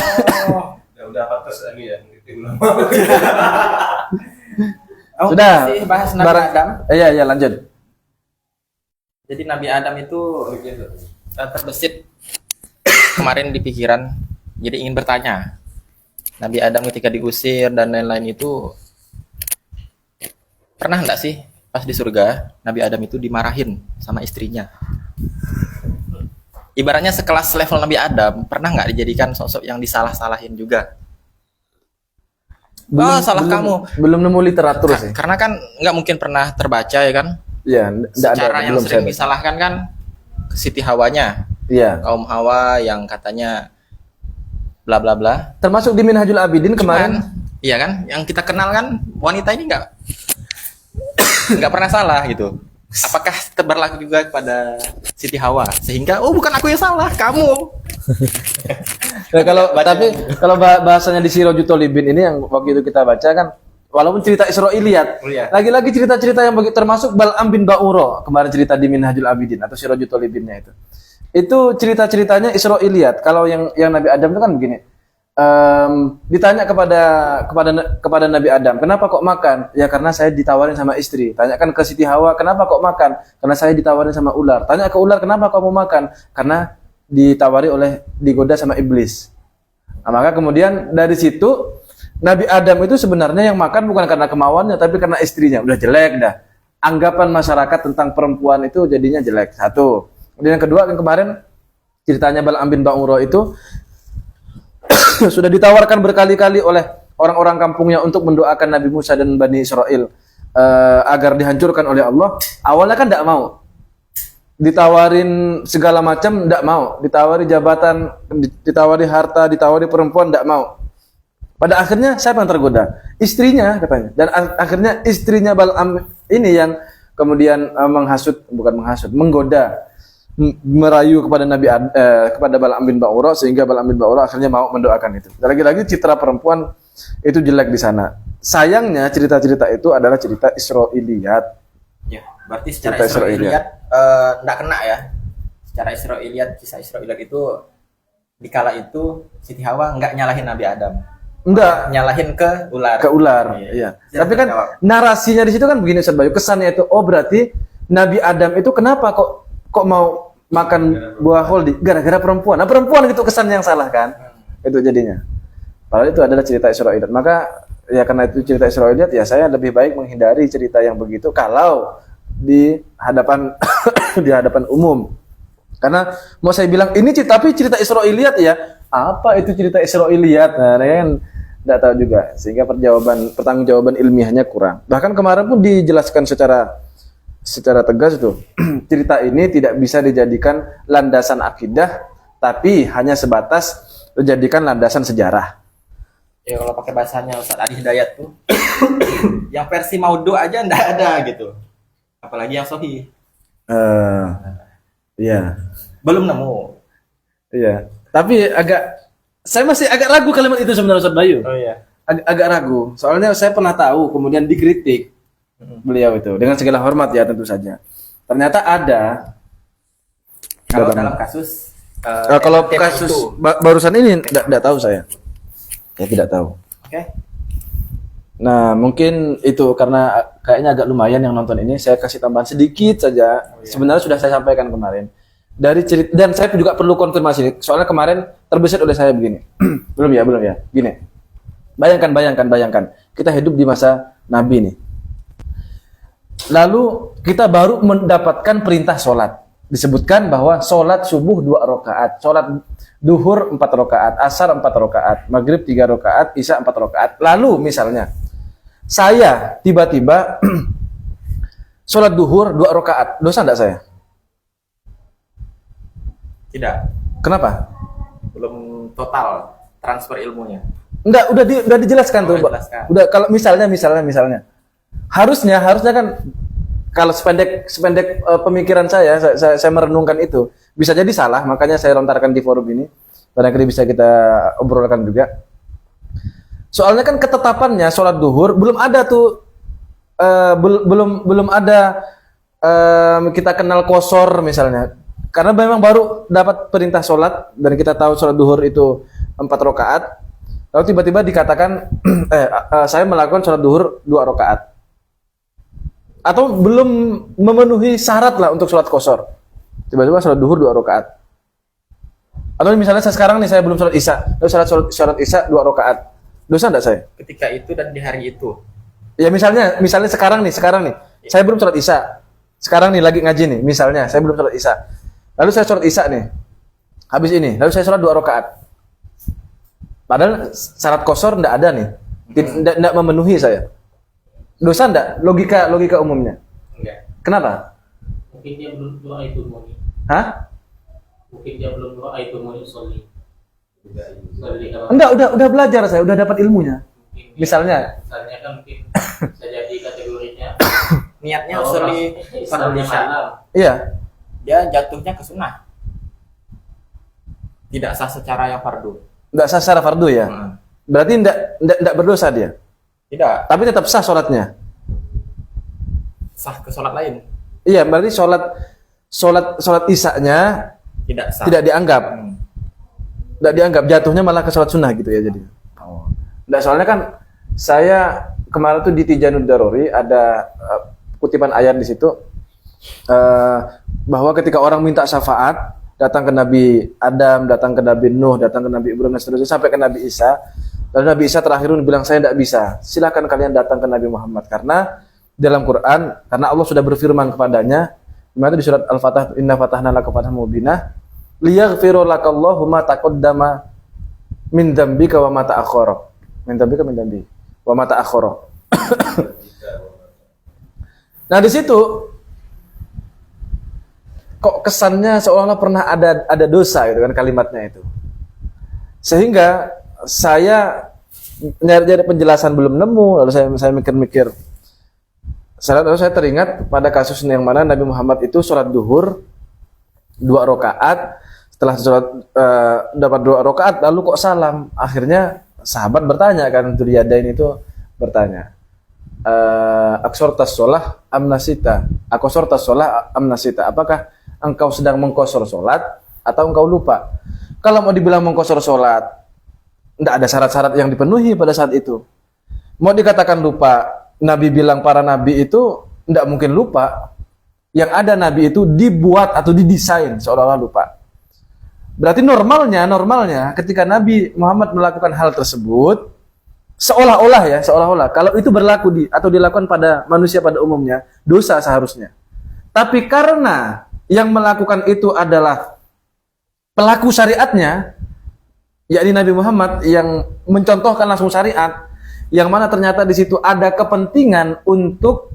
Udah pantas lagi ya. Sudah. Masih bahas Nabi Adam. Iya, lanjut. Jadi Nabi Adam itu terbesit kemarin di pikiran. Jadi ingin bertanya. Nabi Adam ketika diusir dan lain-lain itu pernah enggak sih pas di surga Nabi Adam itu dimarahin sama istrinya? Ibaratnya sekelas level Nabi Adam, pernah nggak dijadikan sosok yang disalah-salahin juga? Salah kamu. Belum nemu literatur sih. Karena kan nggak mungkin pernah terbaca ya kan? Iya, secara yang sering disalahkan kan Siti Hawanya. Iya. Kaum Hawa yang katanya bla bla bla. Termasuk di Minhajul Abidin kemarin. Iya kan? Yang kita kenal kan wanita ini nggak pernah salah gitu. Apakah berlaku juga kepada Siti Hawa sehingga bukan aku yang salah, kamu. Nah, kalau bahasanya di Sirajul Thalibin ini yang waktu itu kita baca kan, walaupun cerita Israiliyat, lagi-lagi cerita-cerita yang termasuk Bal'am bin Ba'ura kemarin cerita di Minhajul Abidin atau Sirajul Thalibinnya itu cerita-ceritanya Israiliyat. Kalau yang Nabi Adam itu kan begini. Ditanya kepada Nabi Adam, kenapa kok makan? Ya karena saya ditawarin sama istri. Tanyakan ke Siti Hawa, kenapa kok makan? Karena saya ditawarin sama ular. Tanya ke ular, kenapa kok mau makan? Karena digoda sama iblis. Nah, maka kemudian dari situ Nabi Adam itu sebenarnya yang makan bukan karena kemauannya, tapi karena istrinya. Udah jelek dah. Anggapan masyarakat tentang perempuan itu jadinya jelek. Satu. Kemudian yang kedua, yang kemarin ceritanya Bal'am bin Ba'ura itu sudah ditawarkan berkali-kali oleh orang-orang kampungnya untuk mendoakan Nabi Musa dan Bani Israel agar dihancurkan oleh Allah. Awalnya kan tidak mau. Ditawarin segala macam tidak mau. Ditawari jabatan, ditawari harta, ditawari perempuan tidak mau. Pada akhirnya siapa yang tergoda? Istrinya katanya. Dan akhirnya istrinya Bal'am ini yang kemudian menggoda, merayu kepada kepada Bal'am bin Ba'ura sehingga Bal'am bin Ba'ura akhirnya mau mendoakan itu. Dan lagi citra perempuan itu jelek di sana. Sayangnya cerita-cerita itu adalah cerita Israiliyat. Ya, berarti secara Israiliyat enggak kena ya. Secara Israiliyat, kisah Israiliyat itu dikala itu Siti Hawa enggak nyalahin Nabi Adam. Enggak, nyalahin ke ular. Ke ular, iya. Tapi kan narasinya di situ kan begini Ustaz Bayu, kesannya itu berarti Nabi Adam itu kenapa kok mau makan buah holdi gara-gara perempuan. Nah, perempuan itu kesan yang salah kan? Itu jadinya. Padahal itu adalah cerita Israiliyat. Maka ya karena itu cerita Israiliyat, ya saya lebih baik menghindari cerita yang begitu kalau di hadapan umum. Karena mau saya bilang ini tapi cerita Israiliyat ya. Apa itu cerita Israiliyat? Nah, kan enggak tahu juga. Sehingga pertanggungjawaban ilmiahnya kurang. Bahkan kemarin pun dijelaskan secara tegas itu. Cerita ini tidak bisa dijadikan landasan akidah, tapi hanya sebatas dijadikan landasan sejarah. Ya kalau pakai bahasanya Ustaz Adi Hidayat tuh yang versi Maudo aja ndak ada gitu. Apalagi yang Sahih. Iya. Belum nemu. Iya. Tapi saya masih agak ragu kalimat itu sebenarnya Ustaz Bayu. Oh iya. Agak ragu. Soalnya saya pernah tahu kemudian dikritik beliau itu dengan segala hormat ya tentu saja. Ternyata ada. Kalau dalam kasus Kalau tema kasus itu. barusan ini enggak tahu saya. Ya tidak tahu. Oke. Nah, mungkin itu karena kayaknya agak lumayan yang nonton ini, saya kasih tambahan sedikit saja. Sebenarnya sudah saya sampaikan kemarin. Dari cerita, dan saya juga perlu konfirmasi, soalnya kemarin terbesit oleh saya begini. belum ya. Gini. Bayangkan. Kita hidup di masa Nabi nih. Lalu kita baru mendapatkan perintah sholat. Disebutkan bahwa sholat subuh 2 rakaat, sholat duhur 4 rakaat, asar 4 rakaat, maghrib 3 rakaat, isya 4 rakaat. Lalu misalnya saya tiba-tiba sholat duhur 2 rakaat, dosa enggak saya? Tidak. Kenapa? Belum total transfer ilmunya. Enggak, udah dijelaskan tuh. Dijelaskan. Udah kalau misalnya. Harusnya kan kalau sependek pemikiran saya merenungkan itu, bisa jadi salah, makanya saya lontarkan di forum ini. Barangkali bisa kita obrolkan juga. Soalnya kan ketetapannya sholat duhur belum ada tuh, belum ada kita kenal qashar misalnya. Karena memang baru dapat perintah sholat dan kita tahu sholat duhur itu 4 rakaat. Lalu tiba-tiba dikatakan saya melakukan sholat duhur 2 rakaat. Atau belum memenuhi syarat lah untuk sholat qashar. Tiba-tiba sholat duhur 2 rakaat. Atau misalnya sekarang nih saya belum sholat isya, lalu sholat isya 2 rakaat. Dosa enggak saya? Ketika itu dan di hari itu. Ya misalnya sekarang nih, saya belum sholat isya. Sekarang nih lagi ngaji nih, misalnya saya belum sholat isya. Lalu saya sholat isya nih. Habis ini, lalu saya sholat 2 rakaat. Padahal syarat qashar enggak ada nih. Enggak memenuhi saya. Dosa enggak? Logika umumnya. Enggak. Kenapa? Mungkin dia belum doa itu muni. Hah? Mungkin dia belum doa itu muni soli. Soli kalau Enggak, udah belajar saya, udah dapat ilmunya. mungkin Misalnya kan mungkin bisa jadi kategorinya Niatnya kalau usuli Islamnya Indonesia. malam. iya. Dia jatuhnya ke sunnah. Tidak sah secara yang fardu. Enggak sah secara fardu ya. Berarti enggak berdosa dia. Tidak Tapi tetap sah sholatnya. sah ke sholat lain. Iya, berarti sholat isya-nya Tidak sah. tidak dianggap. Enggak dianggap, jatuhnya malah ke sholat sunnah gitu ya jadi. Oh. Enggak, soalnya kan saya kemarin tuh di Tijanud Daruri ada kutipan ayat di situ bahwa ketika orang minta syafaat datang ke Nabi Adam, datang ke Nabi Nuh, datang ke Nabi Ibrahim dan seterusnya sampai ke Nabi Isa. Lalu Nabi Isa terakhir bilang saya tidak bisa. Silakan kalian datang ke Nabi Muhammad karena dalam Quran karena Allah sudah berfirman kepadanya di surat Al-Fatah inna fatahna laka fathan mubinah liyaghfira lakallahu ma taqaddama min dzambika wa ma ta'akhkhara. Min dzambika min dzambi wa ma ta'akhkhara. Nah, di situ kok kesannya seolah-olah pernah ada dosa gitu kan kalimatnya itu. Sehingga saya nyari penjelasan belum nemu, lalu saya mikir-mikir. Lalu saya teringat pada kasus yang mana Nabi Muhammad itu sholat duhur 2 rakaat, setelah sholat dapat 2 rakaat, lalu kok salam. Akhirnya sahabat bertanya kan, Dzuliyadain itu bertanya, aksortas sholah amnasita, aksortas sholah amnasita. Apakah engkau sedang mengkosor sholat atau engkau lupa? Kalau mau dibilang mengkosor sholat, tidak ada syarat-syarat yang dipenuhi pada saat itu. Mau dikatakan lupa, Nabi bilang para nabi itu tidak mungkin lupa. Yang ada nabi itu dibuat atau didesain seolah-olah lupa. Berarti normalnya ketika Nabi Muhammad melakukan hal tersebut, seolah-olah kalau itu berlaku atau dilakukan pada manusia pada umumnya, dosa seharusnya. Tapi karena yang melakukan itu adalah pelaku syariatnya, yakni Nabi Muhammad yang mencontohkan langsung syariat, yang mana ternyata di situ ada kepentingan untuk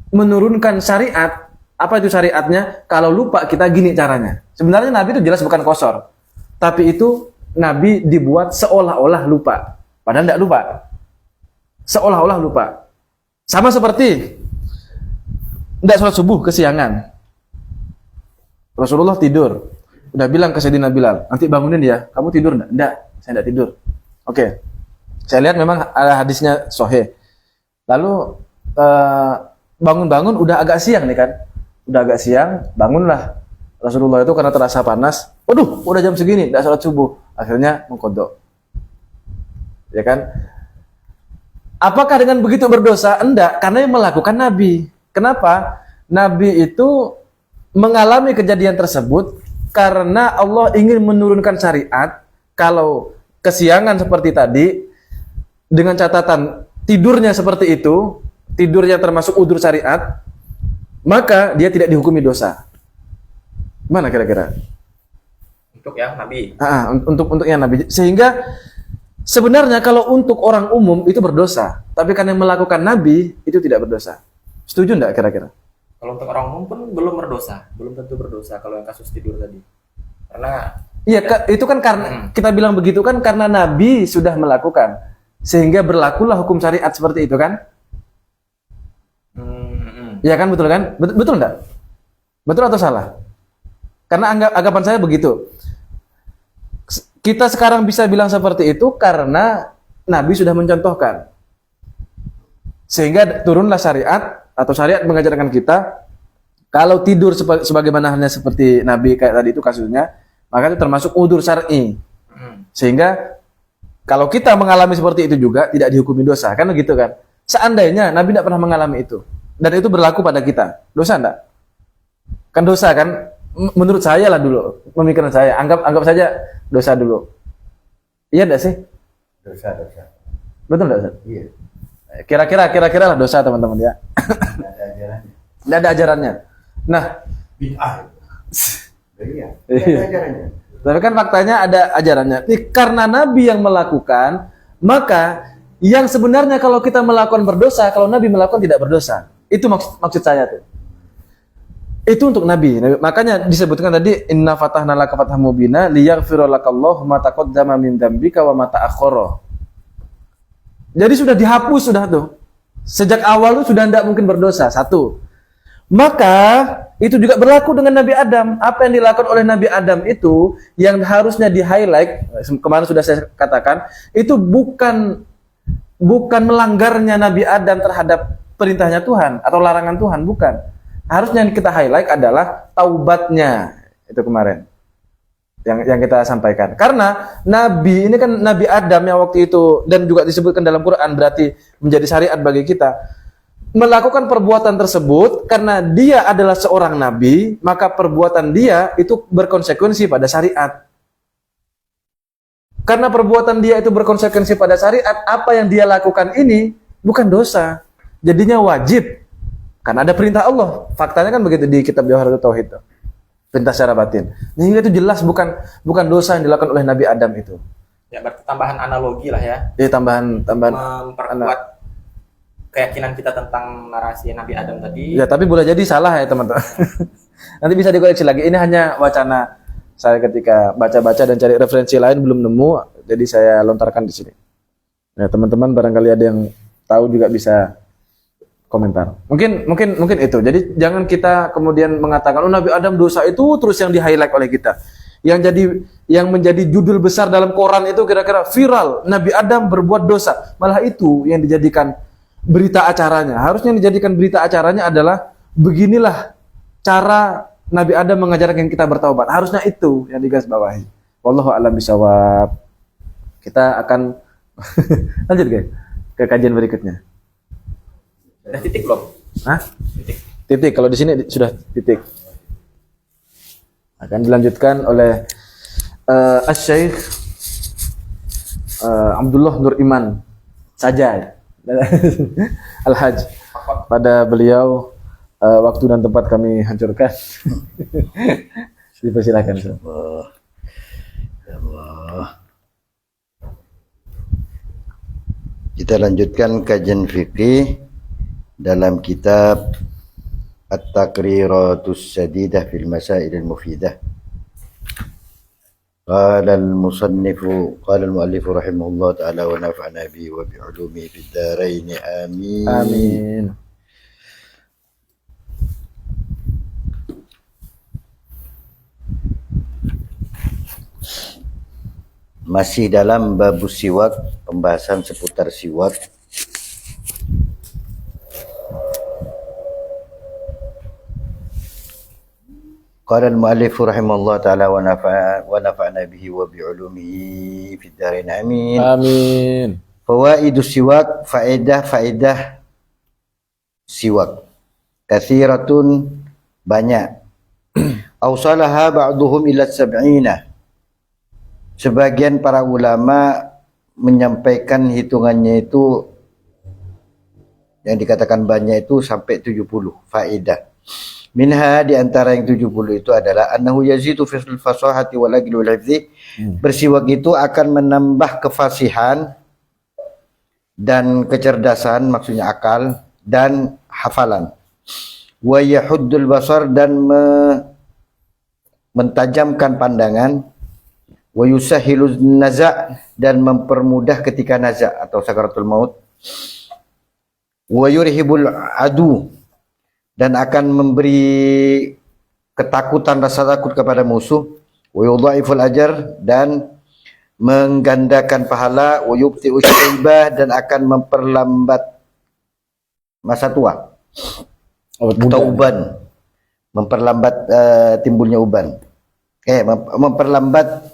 menurunkan syariat. Apa itu syariatnya? Kalau lupa kita gini caranya. Sebenarnya Nabi itu jelas bukan kosor, tapi itu Nabi dibuat seolah-olah lupa, padahal tidak lupa. Seolah-olah lupa. Sama seperti tidak sholat subuh kesiangan. Rasulullah tidur. Udah bilang ke Sayyidina Bilal, nanti bangunin ya. Kamu tidur enggak? Enggak, saya enggak tidur. Oke. Saya lihat memang ada hadisnya sahih. Lalu bangun-bangun udah agak siang nih kan. Udah agak siang, bangunlah. Rasulullah itu karena terasa panas. Waduh, udah jam segini, enggak sholat subuh. Akhirnya mengkodok. Ya kan? Apakah dengan begitu berdosa? Enggak, karena yang melakukan Nabi. Kenapa? Nabi itu mengalami kejadian tersebut karena Allah ingin menurunkan syariat. Kalau kesiangan seperti tadi, dengan catatan tidurnya seperti itu, tidurnya termasuk udzur syariat, maka dia tidak dihukumi dosa. Mana kira-kira? Untuk yang Nabi. Untuk yang Nabi. Sehingga sebenarnya kalau untuk orang umum itu berdosa, tapi karena yang melakukan Nabi itu tidak berdosa. Setuju enggak kira-kira? Kalau untuk orang umum pun belum berdosa, belum tentu berdosa kalau yang kasus tidur tadi. Karena iya, itu kan karena kita bilang begitu kan karena Nabi sudah melakukan, sehingga berlakulah hukum syariat seperti itu kan? Iya kan, betul kan? Betul enggak? Betul atau salah? Karena anggapan saya begitu. Kita sekarang bisa bilang seperti itu karena Nabi sudah mencontohkan. Sehingga turunlah syariat atau syariat mengajarkan kita kalau tidur sebagaimana halnya seperti Nabi kayak tadi itu kasusnya, maka itu termasuk udzur syar'i. Sehingga kalau kita mengalami seperti itu juga tidak dihukumi dosa, kan begitu kan? Seandainya Nabi tidak pernah mengalami itu dan itu berlaku pada kita, dosa enggak? Kan dosa kan? Menurut saya lah dulu, pemikiran saya, anggap saja dosa dulu. Iya enggak sih? Dosa. Betul enggak, Ustaz? Iya. Kira-kira lah dosa teman-teman ya. Nggak ada ajarannya. Tidak ada ajarannya. Nah, Bid'ah. Iya. Nggak Iya. ada ajarannya. tapi kan faktanya ada ajarannya. Karena Nabi yang melakukan, maka yang sebenarnya kalau kita melakukan berdosa, kalau Nabi melakukan tidak berdosa. Itu maksud saya tuh. Itu untuk Nabi. Makanya disebutkan tadi inna fatahna laka fathan mubina liyaghfira lakallahu ma taqaddama min dzambika wa ma ta'akhkhara. Jadi sudah dihapus sudah tuh. Sejak awal tuh sudah tidak mungkin berdosa. Satu. Maka itu juga berlaku dengan Nabi Adam. Apa yang dilakukan oleh Nabi Adam itu yang harusnya di-highlight, kemarin sudah saya katakan, itu bukan melanggarnya Nabi Adam terhadap perintahnya Tuhan atau larangan Tuhan, bukan. Harusnya yang kita highlight adalah taubatnya. Itu kemarin yang kita sampaikan. Karena Nabi ini kan Nabi Adam yang waktu itu dan juga disebutkan dalam Quran berarti menjadi syariat bagi kita. Melakukan perbuatan tersebut karena dia adalah seorang nabi, maka perbuatan dia itu berkonsekuensi pada syariat. Karena perbuatan dia itu berkonsekuensi pada syariat, apa yang dia lakukan ini bukan dosa. Jadinya wajib. Karena ada perintah Allah. Faktanya kan begitu di kitab Jawharatul Tauhid. Perintah secara batin. Sehingga itu jelas bukan dosa yang dilakukan oleh Nabi Adam itu. Ya berarti tambahan analogi lah ya. Jadi tambahan Memperkuat keyakinan kita tentang narasi Nabi Adam tadi. Ya, tapi boleh jadi salah ya teman-teman. Nanti bisa dikoreksi lagi. Ini hanya wacana saya ketika baca-baca dan cari referensi lain belum nemu, jadi saya lontarkan di sini. Ya, teman-teman barangkali ada yang tahu juga bisa komentar. Mungkin itu. Jadi jangan kita kemudian mengatakan Nabi Adam dosa itu terus yang di-highlight oleh kita. Yang menjadi judul besar dalam Quran itu kira-kira viral, Nabi Adam berbuat dosa. Malah itu yang dijadikan berita acaranya. Harusnya yang dijadikan berita acaranya adalah beginilah cara Nabi Adam mengajarkan kita bertaubat. Harusnya itu yang digarisbawahi. Wallahu a'lam bishawab. Kita akan lanjut guys ke kajian berikutnya. Udah titik belum? Hah? Titik. Kalau di sini sudah titik. Akan dilanjutkan oleh Asy-Syaikh Abdullah Nur Iman saja. Al-Hajj. Pada beliau waktu dan tempat kami hancurkan. Dipersilakan. Kita lanjutkan kajian fikih dalam kitab At-Taqriratus Sadidah fil Masail al-Mufidah. قال المصنف قال المؤلف رحمه الله تعالى ونفعنا به وبعلومه في الدارين آمين. Amin. Masih dalam bab siwak, pembahasan seputar siwak. Qala al-mu'allif rahimahullah ta'ala wa nafa'na bihi wa bi'ulumihi fid dharain amin. Amin. Fawaidus siwak, faedah siwak. Kathiratun, banyak. Awsalaha ba'duhum ila sab'ina. Sebagian para ulama menyampaikan hitungannya itu, yang dikatakan banyak itu sampai 70 faedah. Minha, di antara yang 70 itu adalah annahu yazidu fil fasahati wal aqli wal hifzi. Bersiwak itu akan menambah kefasihan dan kecerdasan, maksudnya akal dan hafalan. Wa yahuddul basar, dan mentajamkan pandangan. Wa yusahhilun naza', dan mempermudah ketika naza' atau sakaratul maut. Wa yurhibul adu, dan akan memberi ketakutan, rasa takut kepada musuh. Wa yudha'iful ajar, dan menggandakan pahala. Wa yubti'u syaibah, dan akan memperlambat masa tua atau uban, memperlambat timbulnya uban. Memperlambat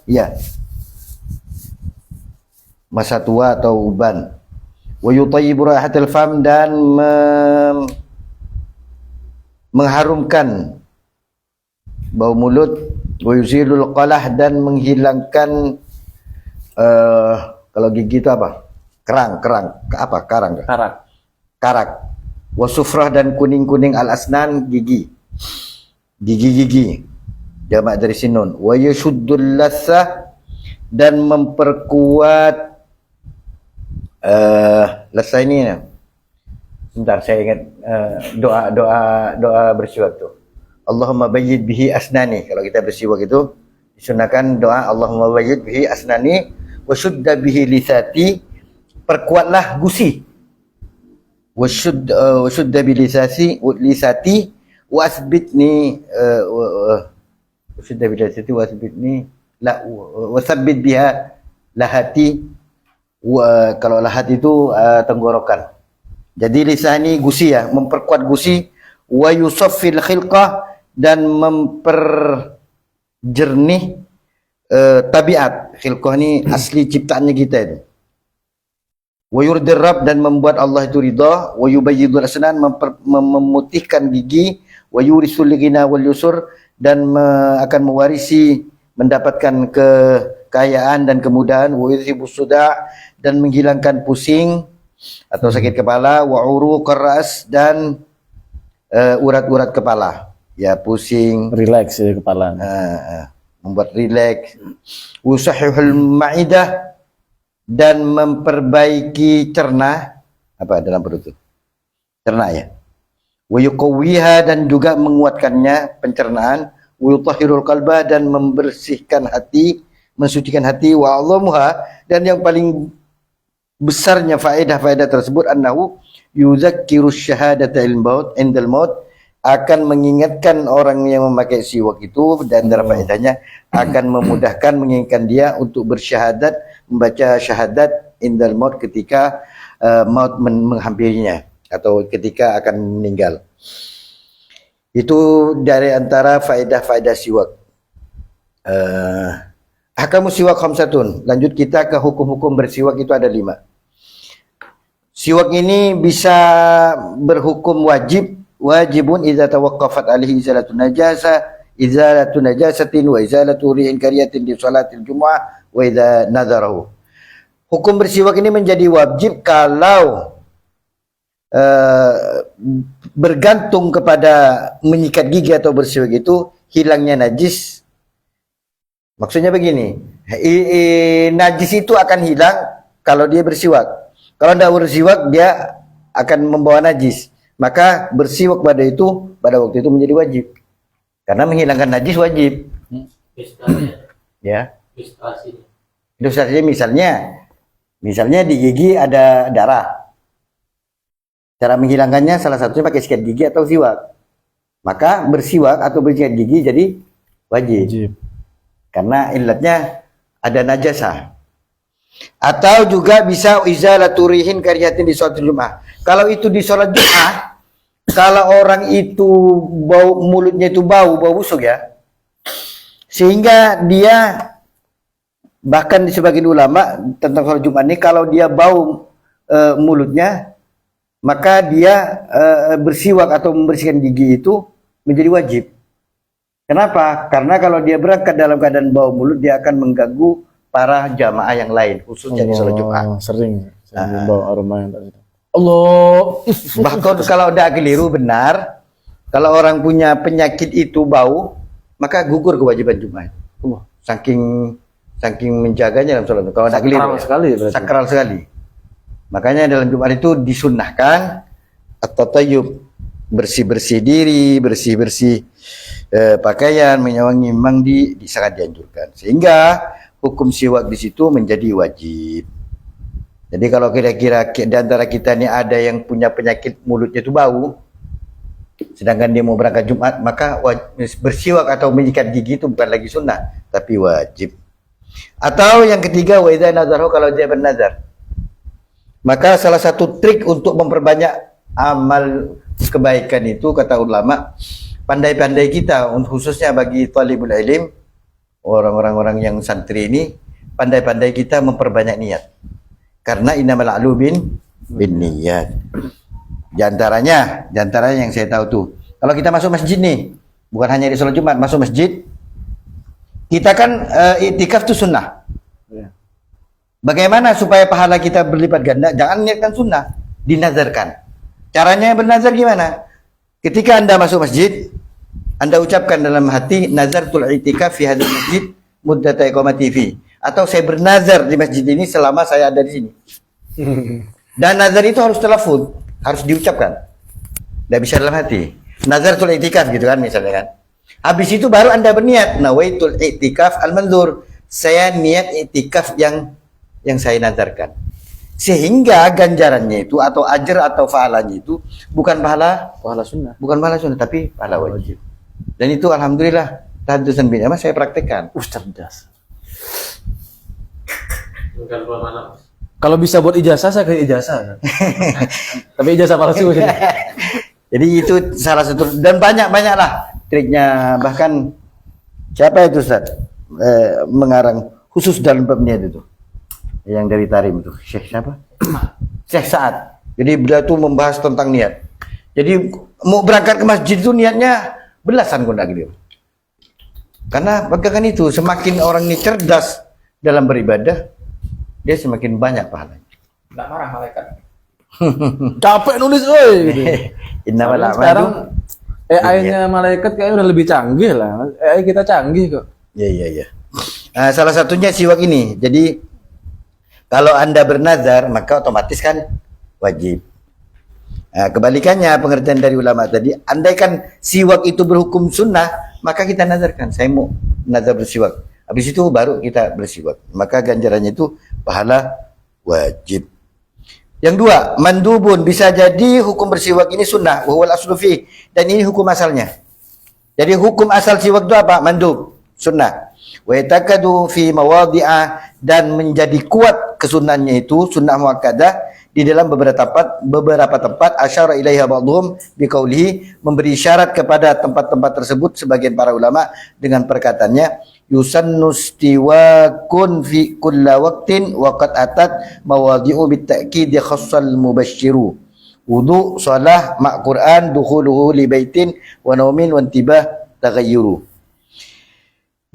masa tua atau uban. Wa yutayyibu raihatal fam, dan mengharumkan bau mulut. Wa yuzilul qalah, dan menghilangkan kalau gigi itu apa? Karak. Wa sufrah, dan kuning-kuning al asnan, gigi. Jamak dari sinun. Wa yashuddul lassah, dan memperkuat lassah ini. Sebentar, saya ingat doa bersiwak tu. Allahumma bayyid bihi asnani. Kalau kita bersiwak itu disunahkan doa Allahumma bayyid bihi asnani wa shudda bihi lisati. Perkuatlah gusi. Wa shudda bihi lisati wa asbitni wa shudda bihi lisati wa asbitni wa sabbit biha lahati. Kalau lahati itu tenggorokan. Jadi lisani gusi, memperkuat gusi. Wa yusaffil khilqah, dan memperjernih tabiat. Khilqah ni asli ciptaannya kita itu. Wa yurdir rabb, dan membuat Allah itu ridha. Wa yubayyidul asnan, memutihkan gigi. Wa yurisul ghina wal yusur, dan akan mewarisi, mendapatkan kekayaan dan kemudahan. Wa yudhibus suda', dan menghilangkan pusing atau sakit kepala. Wa uruqar ras, dan urat-urat kepala, pusing, Relax ya kepala. membuat rileks. Usahihul ma'idah, dan memperbaiki cerna, dalam perut itu, cerna ya. Wa yuqawwiha, dan juga menguatkannya, pencernaan. Wa yutahhirul qalba, dan membersihkan hati, mensucikan hati. Wa 'allamuha, dan yang paling besarnya faedah-faedah tersebut annahu yuzakkiru syahadata indal maut, akan mengingatkan orang yang memakai siwak itu, dan dalam faedahnya akan memudahkan, mengingatkan dia untuk bersyahadat, membaca syahadat indal maut, ketika maut menghampirinya atau ketika akan meninggal. Itu dari antara faedah-faedah siwak. Ahkamu siwak khamsatun. Lanjut kita ke hukum-hukum bersiwak, itu ada 5. Siwak ini bisa berhukum wajibun idza tawaqqafat alaihi izalatu najasatin wa izalatu ri'in kariyatin di salatil jumu'ah wa idza nadharahu. Hukum bersiwak ini menjadi wajib kalau bergantung kepada menyikat gigi atau bersiwak itu hilangnya najis. Maksudnya begini, najis itu akan hilang kalau dia bersiwak. Kalau tidak bersiwak dia akan membawa najis. Maka bersiwak pada waktu itu menjadi wajib. Karena menghilangkan najis wajib. Pestanya, Ya. pestasinya. Ilustrasinya misalnya di gigi ada darah. Cara menghilangkannya salah satunya pakai sikat gigi atau siwak. Maka bersiwak atau bersikat gigi jadi wajib. Karena ilatnya ada najasah. Atau juga bisa izalaturihin karihatin di sholat Jumat. Kalau itu di sholat Jumat, kalau orang itu mulutnya itu bau busuk ya, sehingga dia bahkan di sebagian ulama tentang sholat Jumat ini, kalau dia bau mulutnya, maka dia bersiwak atau membersihkan gigi itu menjadi wajib. Kenapa? Karena kalau dia berangkat dalam keadaan bau mulut, dia akan mengganggu para jamaah yang lain, khususnya di sholat Jumat. Sering bau aroma yang tadi. Allah. Bahkan kalau tidak keliru benar, kalau orang punya penyakit itu bau, maka gugur kewajiban Jumat. Saking menjaganya dalam sholat. Kalau tidak keliru, Sakral sekali berarti. sakral sekali. Makanya dalam Jumat itu disunnahkan atau tayyub, bersih-bersih diri, bersih-bersih pakaian, menyawangi, memang sangat dianjurkan. Sehingga hukum siwak di situ menjadi wajib. Jadi kalau kira-kira di antara kita ini ada yang punya penyakit mulutnya itu bau, sedangkan dia mau berangkat Jumat, maka bersiwak atau menyikat gigi itu bukan lagi sunnah, tapi wajib. Atau yang ketiga, wa idza nadharu, kalau dia bernazar. Maka salah satu trik untuk memperbanyak amal kebaikan itu, kata ulama, pandai-pandai kita, khususnya bagi talibul ilm, orang-orang yang santri ini, pandai-pandai kita memperbanyak niat. Karena innamal a'malu bin niat. Di antaranya yang saya tahu tuh, kalau kita masuk masjid nih, bukan hanya di sholat Jumat, masuk masjid, kita kan iktikaf itu sunnah. Bagaimana supaya pahala kita berlipat ganda? Jangan niatkan sunnah, dinazarkan. Caranya bernazar gimana? Ketika Anda masuk masjid, Anda ucapkan dalam hati, nazartul i'tikaf fi hadzal masjid muddata iqamati fi. Atau saya bernazar di masjid ini selama saya ada di sini. Dan nazar itu harus telafuz, harus diucapkan. Tidak bisa dalam hati. Nazartul i'tikaf gitu kan misalnya kan. Habis itu baru Anda berniat, nawaitul i'tikaf al-manzur. Saya niat i'tikaf yang saya nazarkan. Sehingga ganjarannya itu atau ajar atau pahalanya itu bukan pahala sunnah. Bukan pahala sunnah tapi pahala wajib. Dan itu alhamdulillah tahaddusan bin amal saya praktekkan. Cerdas. Bukan buat mana, Mas? Kalau bisa buat ijazah saya ke ijazah. Tapi ijazah palsu. Jadi itu salah satu, dan banyak-banyaklah triknya. Bahkan siapa itu Ustaz mengarang khusus dalam bab niat itu, yang dari Tarim itu, Syekh siapa? Syekh Sa'ad. Jadi beliau tuh membahas tentang niat. Jadi mau berangkat ke masjid itu niatnya belasan kondak gitu. Karena bagaimana itu, semakin orang ini cerdas dalam beribadah, dia semakin banyak pahalanya. Nggak marah malaikat. Capek nulis, oi. Gitu. Innamal Sekarang a'malu AI-nya malaikat kayaknya udah lebih canggih lah. AI kita canggih kok. Iya. Nah, salah satunya siwak ini. Jadi kalau Anda bernazar, maka otomatis kan wajib. Nah, kebalikannya pengertian dari ulama tadi, andaikan siwak itu berhukum sunnah, maka kita nazarkan, saya mau nazar bersiwak. Habis itu baru kita bersiwak. Maka ganjarannya itu pahala wajib. Yang dua, mandubun, bisa jadi hukum bersiwak ini sunnah, wa huwal aslu fi, dan ini hukum asalnya. Jadi hukum asal siwak itu apa? Mandub, sunnah. Wa yatakadu fi mawadhi'a, dan menjadi kuat kesunnahnya itu sunnah muakkadah di dalam beberapa tempat asyara ilaiha ba'dhum biqaulihi, memberi isyarat kepada tempat-tempat tersebut sebagian para ulama dengan perkataannya yusannu istiwakun fi kulla waqtin wa qad atat mawadhi'u bitta'kid khassal mubasysyiru wudu shalah ma' Qur'an dukhuluhu li baitin wa naumin wa intibah taghayyuru.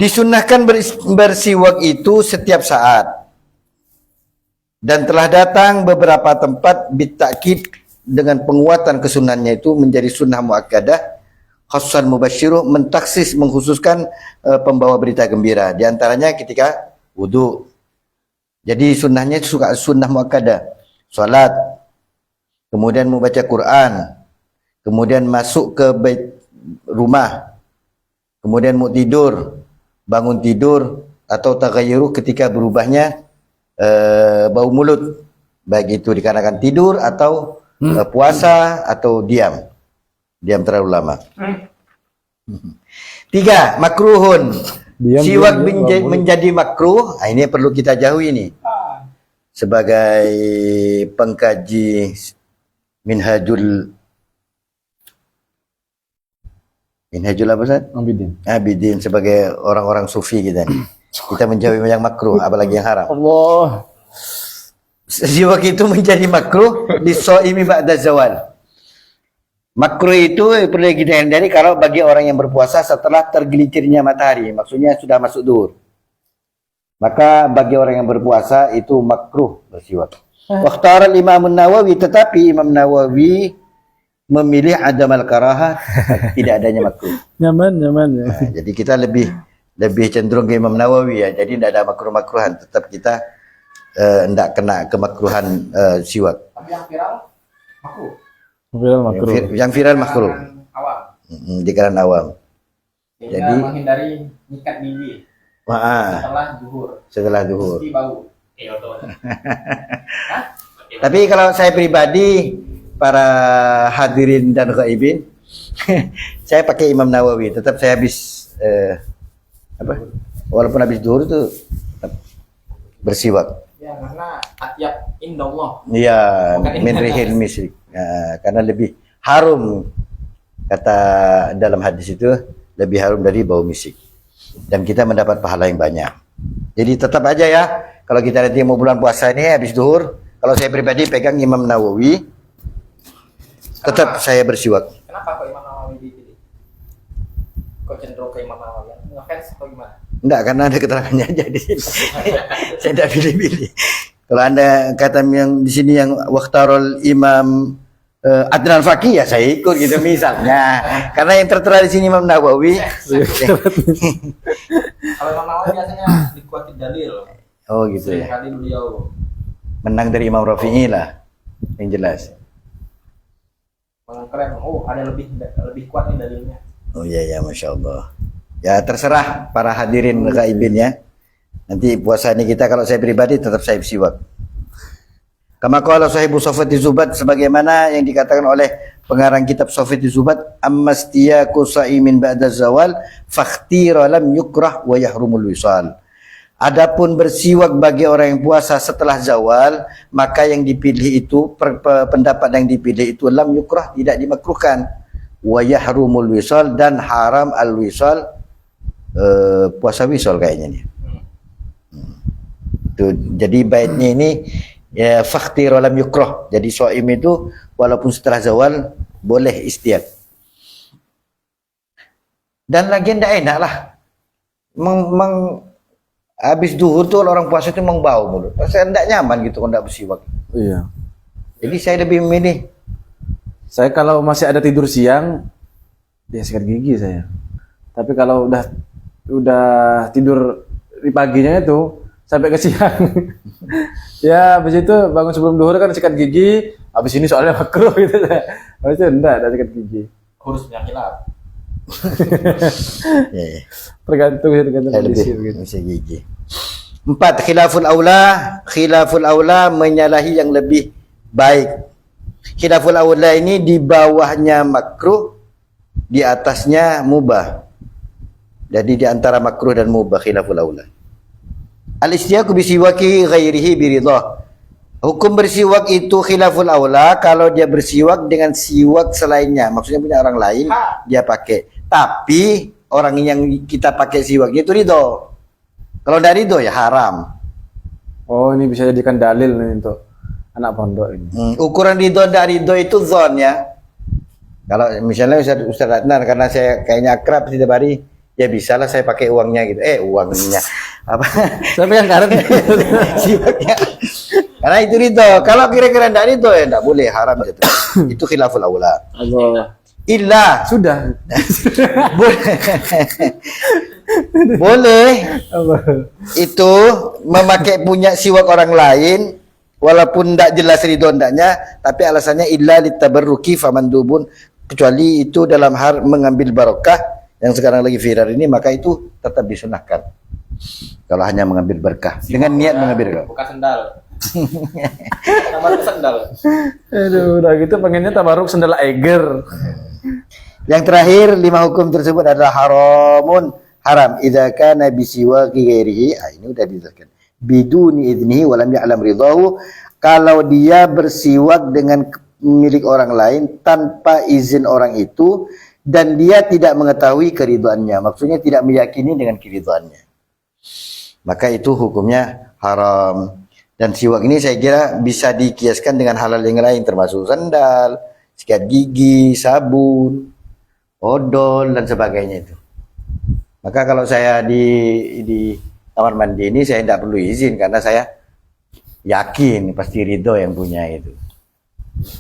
Disunnahkan bersiwak itu setiap saat, dan telah datang beberapa tempat bitakid dengan penguatan kesunahnya itu menjadi sunnah muakkadah khassan mubasyiru, mentaksis mengkhususkan pembawa berita gembira, di antaranya ketika wudu. Jadi sunnahnya suka sunnah muakkadah. salat, kemudian mau baca Quran, kemudian masuk ke rumah, kemudian mau tidur, bangun tidur, atau tagayyuru ketika berubahnya bau mulut, baik itu dikarenakan tidur atau puasa atau diam terlalu lama. 3, makruhun. Siwak menjadi makruh. Ini perlu kita jauhi ini. Sebagai pengkaji Minhajul apa Ustaz? Abidin, sebagai orang-orang sufi kita nih. Kita menjauhi yang makruh, apalagi yang haram. Allah. Siwak itu menjadi makruh di shaimi ba'da zawal. Makruh itu perlu kita hindari kalau bagi orang yang berpuasa setelah tergelincirnya matahari, maksudnya sudah masuk zuhur. Maka bagi orang yang berpuasa itu makruh bersiwak. Waqtara Imam Nawawi, tetapi Imam Nawawi memilih adamal karahah, tidak adanya makruh. Nyaman ya. Nah, jadi kita lebih cenderung ke Imam Nawawi ya. Jadi tidak ada makruh-makruhan, tetap kita tidak kena kemakruhan siwak. Tapi yang viral makruh. Yang viral makruh. Awam. Di kalangan awam. Sehingga Jadi menghindari nyikat gigi setelah zuhur. Mesti bau. Tapi kalau saya pribadi, para hadirin dan ghaibin, saya pakai Imam Nawawi. Tetap saya habis walaupun habis zuhur itu bersiwak. Ya, karena atyab indallah. Iya, min rihil misrik. Nah, karena lebih harum, kata dalam hadis itu, lebih harum dari bau misik. Dan kita mendapat pahala yang banyak. Jadi tetap aja ya, kalau kita nanti mau bulan puasa ini habis zuhur, kalau saya pribadi pegang Imam Nawawi, tetap saya bersiwak. Kenapa kok Imam Nawawi dipilih? Kok cenderung ke Imam Nawawi? Ngefans atau gimana? Enggak, karena ada keterangannya aja di sini. Saya tidak pilih-pilih. Kalau Anda kata yang di sini yang waqtarul Imam Adnan Faqih, ya saya ikut gitu misalnya. Karena yang tertera di sini Imam Nawawi. Kalau Imam Nawawi biasanya dikuatin dalil. Oh gitu ya. Sekali beliau Menang dari Imam Rafi'i lah, yang jelas. mengklaim, oh ada lebih kuat nih dalilnya. Oh iya ya, Masya Allah. Ya terserah para hadirin ghaibin ya. Nanti puasa ini kita, kalau saya pribadi tetap saya siwak. Kama qala sahibu Safati Zubat, sebagaimana yang dikatakan oleh pengarang kitab Safati Zubat, ammastiyaku sa'imin ba'da zawal fakhtira lam yukrah wa yahrumul wisal. Adapun bersiwak bagi orang yang puasa setelah zawal, maka yang dipilih itu, pendapat yang dipilih itu lam yukrah, tidak dimakruhkan, wa yahrumul wisal, dan haram al wisal, puasa wisal kayaknya nih. Jadi baitnya ini ya fakhtir lam yukrah. Jadi shaim itu walaupun setelah zawal boleh istiad. Dan lagi tidak enak lah. Habis duhur tuh orang puasa itu memang bau mulut. Saya tidak nyaman gitu kalau tidak bersiwak. Iya. Jadi saya lebih memilih. Saya kalau masih ada tidur siang, ya sikat gigi saya. Tapi kalau udah tidur di paginya itu sampai ke siang, ya habis itu bangun sebelum duhur kan sikat gigi. Habis ini soalnya makruh gitu. Habis itu enggak ada sikat gigi. Kurus punya khilaf. Ya. Tergantung kondisi Lebih gitu. gigi. 4. Khilaful aula menyalahi yang lebih baik. Khilaful aula ini di bawahnya makruh, di atasnya mubah. Jadi di antara makruh dan mubah khilaful aula. Al-istiyaku bisiwaki ghairihi biridah. Hukum bersiwak itu khilaful aula kalau dia bersiwak dengan siwak selainnya. Maksudnya punya orang lain dia pakai. Tapi orang yang kita pakai siwaknya itu ridho. Kalau tidak ridho ya haram. Oh, ini bisa jadikan dalil nih untuk anak pondok ini. Ukuran ridho dan ridho itu zon ya. Kalau misalnya Ustaz Adnan, karena saya kayaknya akrab setiap hari, ya bisalah saya pakai uangnya gitu. Uangnya apa? Saya pegang karet. Siwaknya. Karena itu ridho. Kalau kira-kira tidak ridho ya tidak boleh, haram itu. Itu khilaful aula. Allah. Illa Sudah. boleh. Boleh Allah. itu memakai punya siwak orang lain walaupun tidak jelas ridho hendaknya, tapi alasannya illa litabarruki famandubun, kecuali itu dalam hal mengambil barokah yang sekarang lagi viral ini, maka itu tetap disunahkan. Kalau hanya mengambil berkah dengan niat mengambil berkah. Buka sendal. Tabaruk sendal. Aduh, udah gitu pengennya tabaruk sendal Eiger. Yang terakhir, 5 hukum tersebut adalah haramun, haram idza kana bisiwaqi ghairihi. Ini udah dijelaskan. Biduni idnihi wa lam ya'lam ridahu, kalau dia bersiwak dengan milik orang lain tanpa izin orang itu dan dia tidak mengetahui keridhaannya, maksudnya tidak meyakini dengan keridhaannya, maka itu hukumnya haram. Dan siwak ini saya kira bisa dikiaskan dengan hal-hal yang lain, termasuk sandal, sikat gigi, sabun, odol dan sebagainya itu. Maka kalau saya di kamar mandi ini saya tidak perlu izin karena saya yakin pasti ridho yang punya itu.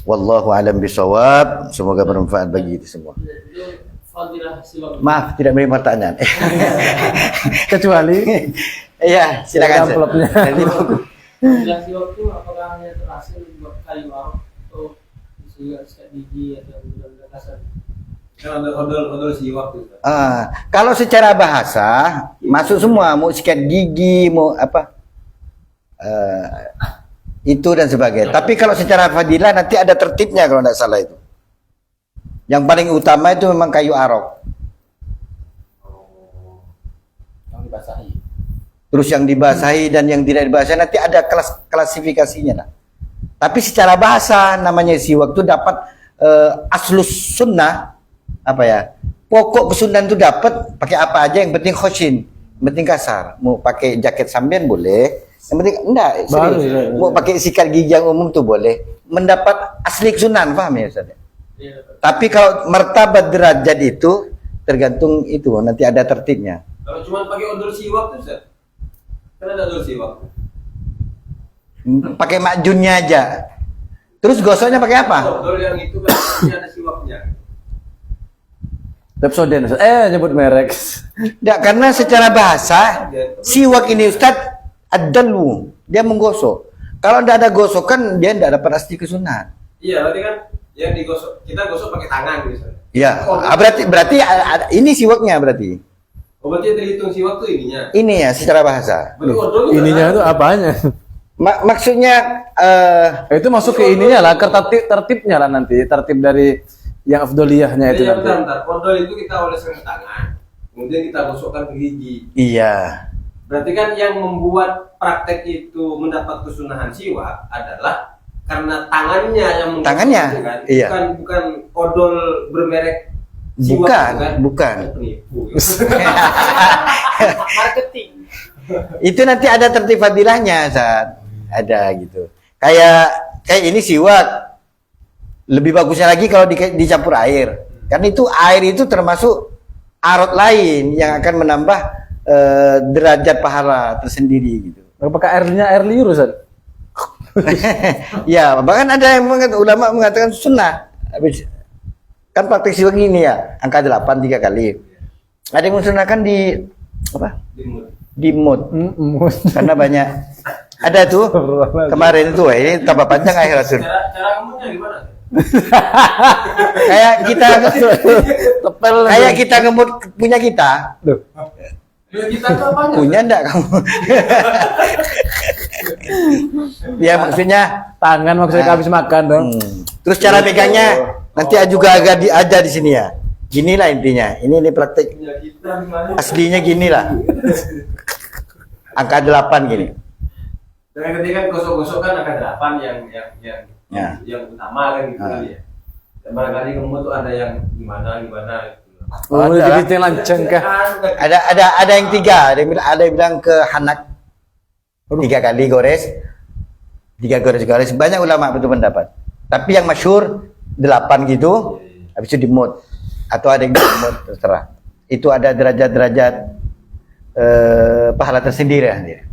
Wallahu alam bisawab. Semoga bermanfaat bagi kita semua. Itu fadilah siwak. Maaf tidak beri pertanyaan. Kecuali Iya, silakan. amplopnya. Jadi Fadilah siwak itu apakah hanya terhasil buat kayu arok atau siwak sikat gigi atau benda kasar? Kan ada odol siwak tuh. kalau secara bahasa masuk semua, mau sikat gigi, mau apa, itu dan sebagainya. Tapi kalau secara fadilah nanti ada tertibnya kalau tidak salah itu. Yang paling utama itu memang kayu arok. Yang dibasahi. Terus yang dibasahi dan yang tidak dibasahi nanti ada klasifikasinya lah. Tapi secara bahasa namanya siwak itu dapat aslus sunnah, apa ya, pokok kesunahan itu dapat pakai apa aja, yang penting khoshin, yang penting kasar. Mau pakai jaket sambian boleh, yang penting enggak serius. Mau pakai sikat gigi yang umum tuh boleh, mendapat asli kesunahan, paham ya Ustaz? Iya. Tapi kalau martabat derajat itu tergantung itu, nanti ada tertibnya. Kalau cuma pakai odol siwak tuh, Ustaz. Kan ada odol siwak. Pakai makjunnya aja. Terus gosoknya pakai apa? Odol yang itu kan ada siwaknya. Pepsodent. Nyebut merek. Enggak, karena secara bahasa siwak ini Ustaz ad-dalwu, dia menggosok. Kalau tidak ada gosokan dia tidak dapat asli kesunahan. Iya, berarti kan yang digosok, kita gosok pakai tangan misalnya. Ya, berarti ini siwaknya berarti. Oh, berarti yang terhitung siwak tuh ininya. Ini ya secara bahasa. Berarti odol juga Ininya ada. itu apanya? Maksudnya Itu masuk ke ininya lah, ke tertibnya lah nanti, tertib dari yang afdoliyahnya itu Iya, nanti. bentar. Odol itu kita oleskan ke tangan. Kemudian kita gosokkan ke gigi. iya. Berarti kan yang membuat praktek itu mendapat kesunahan siwak adalah karena tangannya yang menggosok Tangannya, itu kan? iya. Bukan odol bermerek siwak Bukan, itu kan? bukan. Penipu. Marketing. Itu nanti ada tertib fadilahnya, Ustaz. Ada gitu. Kayak ini siwak. Lebih bagusnya lagi kalau dicampur air. Karena itu air itu termasuk arot lain yang akan menambah derajat pahala tersendiri gitu. Apakah air liur, Ustaz? Ya, bahkan ada yang ulama mengatakan sunnah. Habis kan praktek siwak ini ya, angka 8 3 kali. Ada yang mensunahkan di apa? Dimut. Di mut. Karena banyak ada tuh kemarin tuh ini tambah panjang akhirat tuh. Cara ngemutnya gimana? Kayak kita Tepel. kayak kita ngemut punya kita. Duh. Ya, kita tuh apanya? Punya enggak kamu? Ya maksudnya Tangan maksudnya habis makan dong. Terus cara pegangnya nanti juga agak ada di sini ya. Ginilah intinya. Ini praktek Punya kita gimana? aslinya ginilah. Angka 8 gini. Dan ketika gosok-gosok kan angka 8 Ya. yang utama kan gitu kan ya. Dan barangkali kamu tuh ada yang gimana gitu. Oh, Ada. jadi lanceng kah? Ada yang 3, ada yang bilang ke hanak 3 kali gores. 3 gores. Banyak ulama betul pendapat. Tapi yang masyhur 8 gitu. Habis itu dimut. Atau ada yang dimut terserah. Itu ada derajat-derajat pahala tersendiri ya.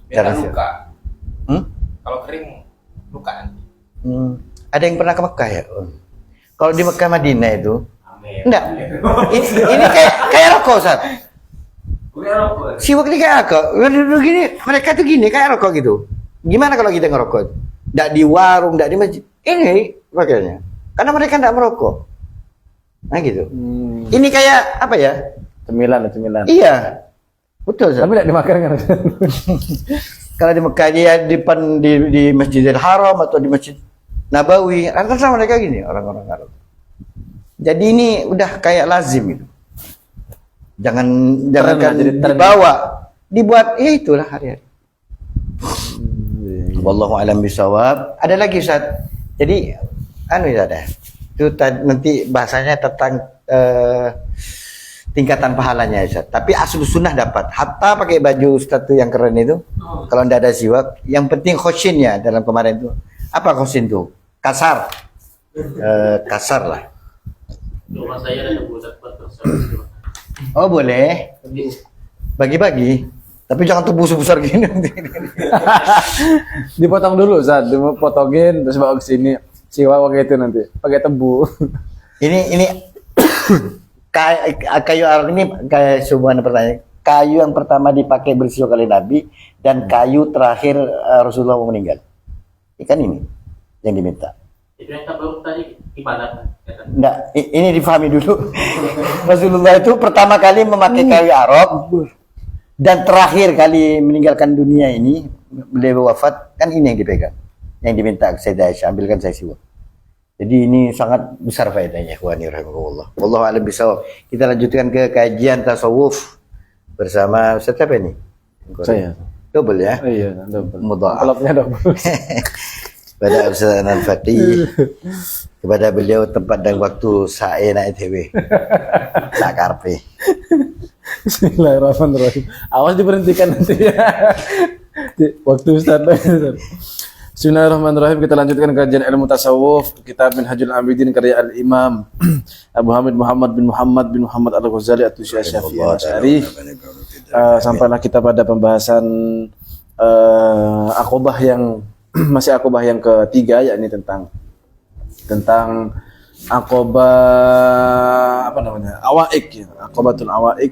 Biar luka. Kalau kering luka nanti. Ada yang pernah ke Mekah ya? Kalau di Mekah Madinah itu Amin. enggak. Ini kayak rokok, Ustaz. Oke, apa? Siwak ini kayak rokok. Gini, mereka tuh gini kayak rokok gitu. Gimana kalau kita ngerokok? tidak di warung, tidak di masjid. Ini pakaiannya. Karena mereka tidak merokok. Nah gitu. Ini kayak apa ya? Cemilan. Iya. Betul. Tapi tidak dimakan kan? Kalau di Mekah dia di Masjidil Haram atau di Masjid Nabawi, rata-rata mereka gini orang-orang Arab. Jadi ini udah kayak lazim gitu. Jangan dibawa, dibuat ya itulah hari-hari. Wallahu alam bisawab. Ada lagi Ustaz. Jadi ya ada. Itu nanti bahasanya tentang tingkatan pahalanya Ustaz. Tapi asal sunnah dapat. Hatta pakai baju Ustaz tuh yang keren itu. Kalau tidak ada siwak, yang penting khoshinnya dalam kemarin itu. Apa khoshin tuh? Kasar. Kasar lah. Rumah saya ada buat tersebut. Oh boleh. Bagi-bagi. Tapi jangan tuh besar gini. Dipotong dulu Ustaz, dipotongin terus bawa ke sini. Siwa pakai itu nanti, pakai tebu. Ini kayu arok ini kayak sebuah pertanyaan. Kayu yang pertama dipakai bersiwak oleh Nabi dan kayu terakhir Rasulullah meninggal. Ikan ini yang diminta. Itu yang baru tadi ibadah. Enggak, ini difahami dulu. Rasulullah itu pertama kali memakai kayu arok dan terakhir kali meninggalkan dunia ini, beliau wafat, kan ini yang dipegang. Yang diminta saya Aisyah, ambilkan saya siwak. Jadi ini sangat besar faedahnya, ikhwani rahimahullah. Wallahu a'lam bishawab. Kita lanjutkan ke kajian tasawuf bersama Ustaz apa ini? Saya. Double ya? Iya, double. Mudha'af. Envelopnya double. Kepada Ustaz Al-Faqih, kepada beliau tempat dan waktu saya naik TV. Tak karpe. Bismillahirrahmanirrahim. Awas diberhentikan nanti ya. Waktu Ustaz. Bismillahirrahmanirrahim. Kita lanjutkan kajian ilmu tasawuf, kitab Minhajul Abidin karya Al-Imam Abu Hamid Muhammad bin Muhammad Al-Ghazali At-Tusi Asy-Syafi'i Asy'ari. Sampailah kita pada pembahasan akobah yang masih akobah yang ketiga, yakni tentang akobah apa namanya? Awaik ya. Akobatul awaik.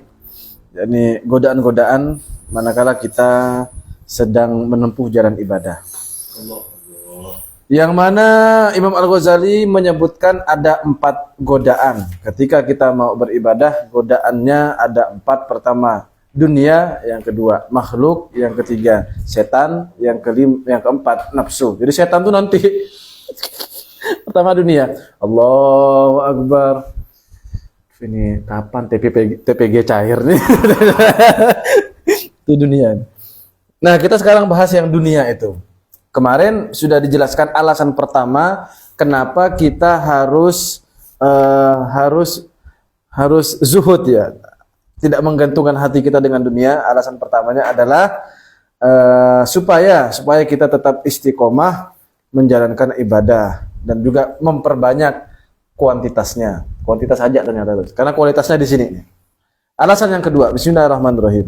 Yakni godaan-godaan manakala kita sedang menempuh jalan ibadah. Yang mana Imam Al-Ghazali menyebutkan ada 4 godaan. Ketika kita mau beribadah, godaannya ada 4. Pertama, dunia, yang kedua makhluk, yang ketiga setan, yang keempat nafsu. Jadi setan tuh nanti pertama dunia. Allahu Akbar. Ini kapan TPG cair nih? Itu dunia. Nah, kita sekarang bahas yang dunia itu. Kemarin sudah dijelaskan alasan pertama kenapa kita harus zuhud ya. Tidak menggantungkan hati kita dengan dunia. Alasan pertamanya adalah supaya kita tetap istiqomah menjalankan ibadah dan juga memperbanyak kuantitasnya. Kuantitas saja ternyata, karena kualitasnya di sini. Alasan yang kedua, bismillahirrahmanirrahim.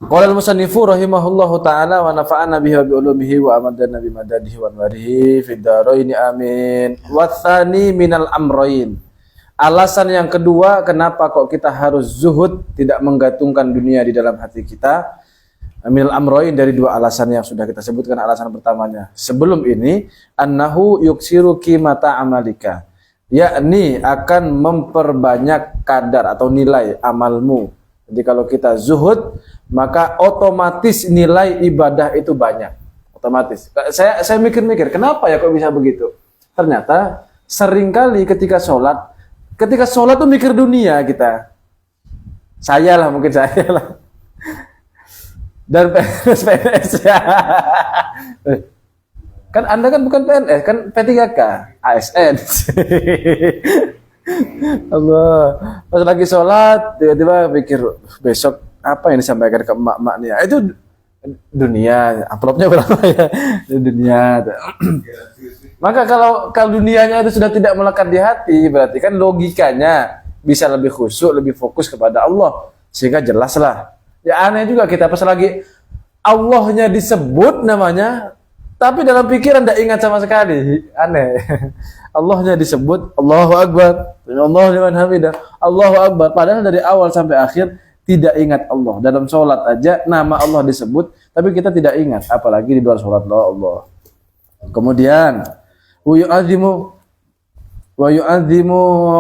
Qala al-musannifu rahimahullahu taala wa nafa'ana bihi wa bi ulumihi wa amadana bi madadihi wa anwarihi fid dharain amin. Wa tsani minal amrayn. Alasan yang kedua kenapa kok kita harus zuhud, tidak menggantungkan dunia di dalam hati kita. Minal amrayn, dari 2 alasan yang sudah kita sebutkan. Alasan pertamanya sebelum ini, annahu yuksiru qimata amalika, yakni akan memperbanyak kadar atau nilai amalmu. Jadi kalau kita zuhud, maka otomatis nilai ibadah itu banyak. Otomatis. Saya mikir-mikir, kenapa ya kok bisa begitu? Ternyata seringkali ketika sholat tuh mikir dunia kita. Saya lah. Dan PNS ya. Kan Anda kan bukan PNS, kan P3K, ASN. Allah. Pas lagi sholat, tiba-tiba pikir besok apa yang disampaikan ke emak-emak nih? Itu dunia, amplopnya berapa ya? Dunia. Maka kalau dunianya itu sudah tidak melekat di hati, berarti kan logikanya bisa lebih khusyuk, lebih fokus kepada Allah, sehingga jelaslah. Ya aneh juga kita pas lagi Allahnya disebut namanya, tapi dalam pikiran tidak ingat sama sekali. Aneh. Allahnya disebut, Allahu Akbar, Allahu liman hamidah, Allahu Akbar. Padahal dari awal sampai akhir tidak ingat Allah. Dalam sholat aja nama Allah disebut, tapi kita tidak ingat, apalagi di luar sholat Allah. Kemudian wa yu'azzimu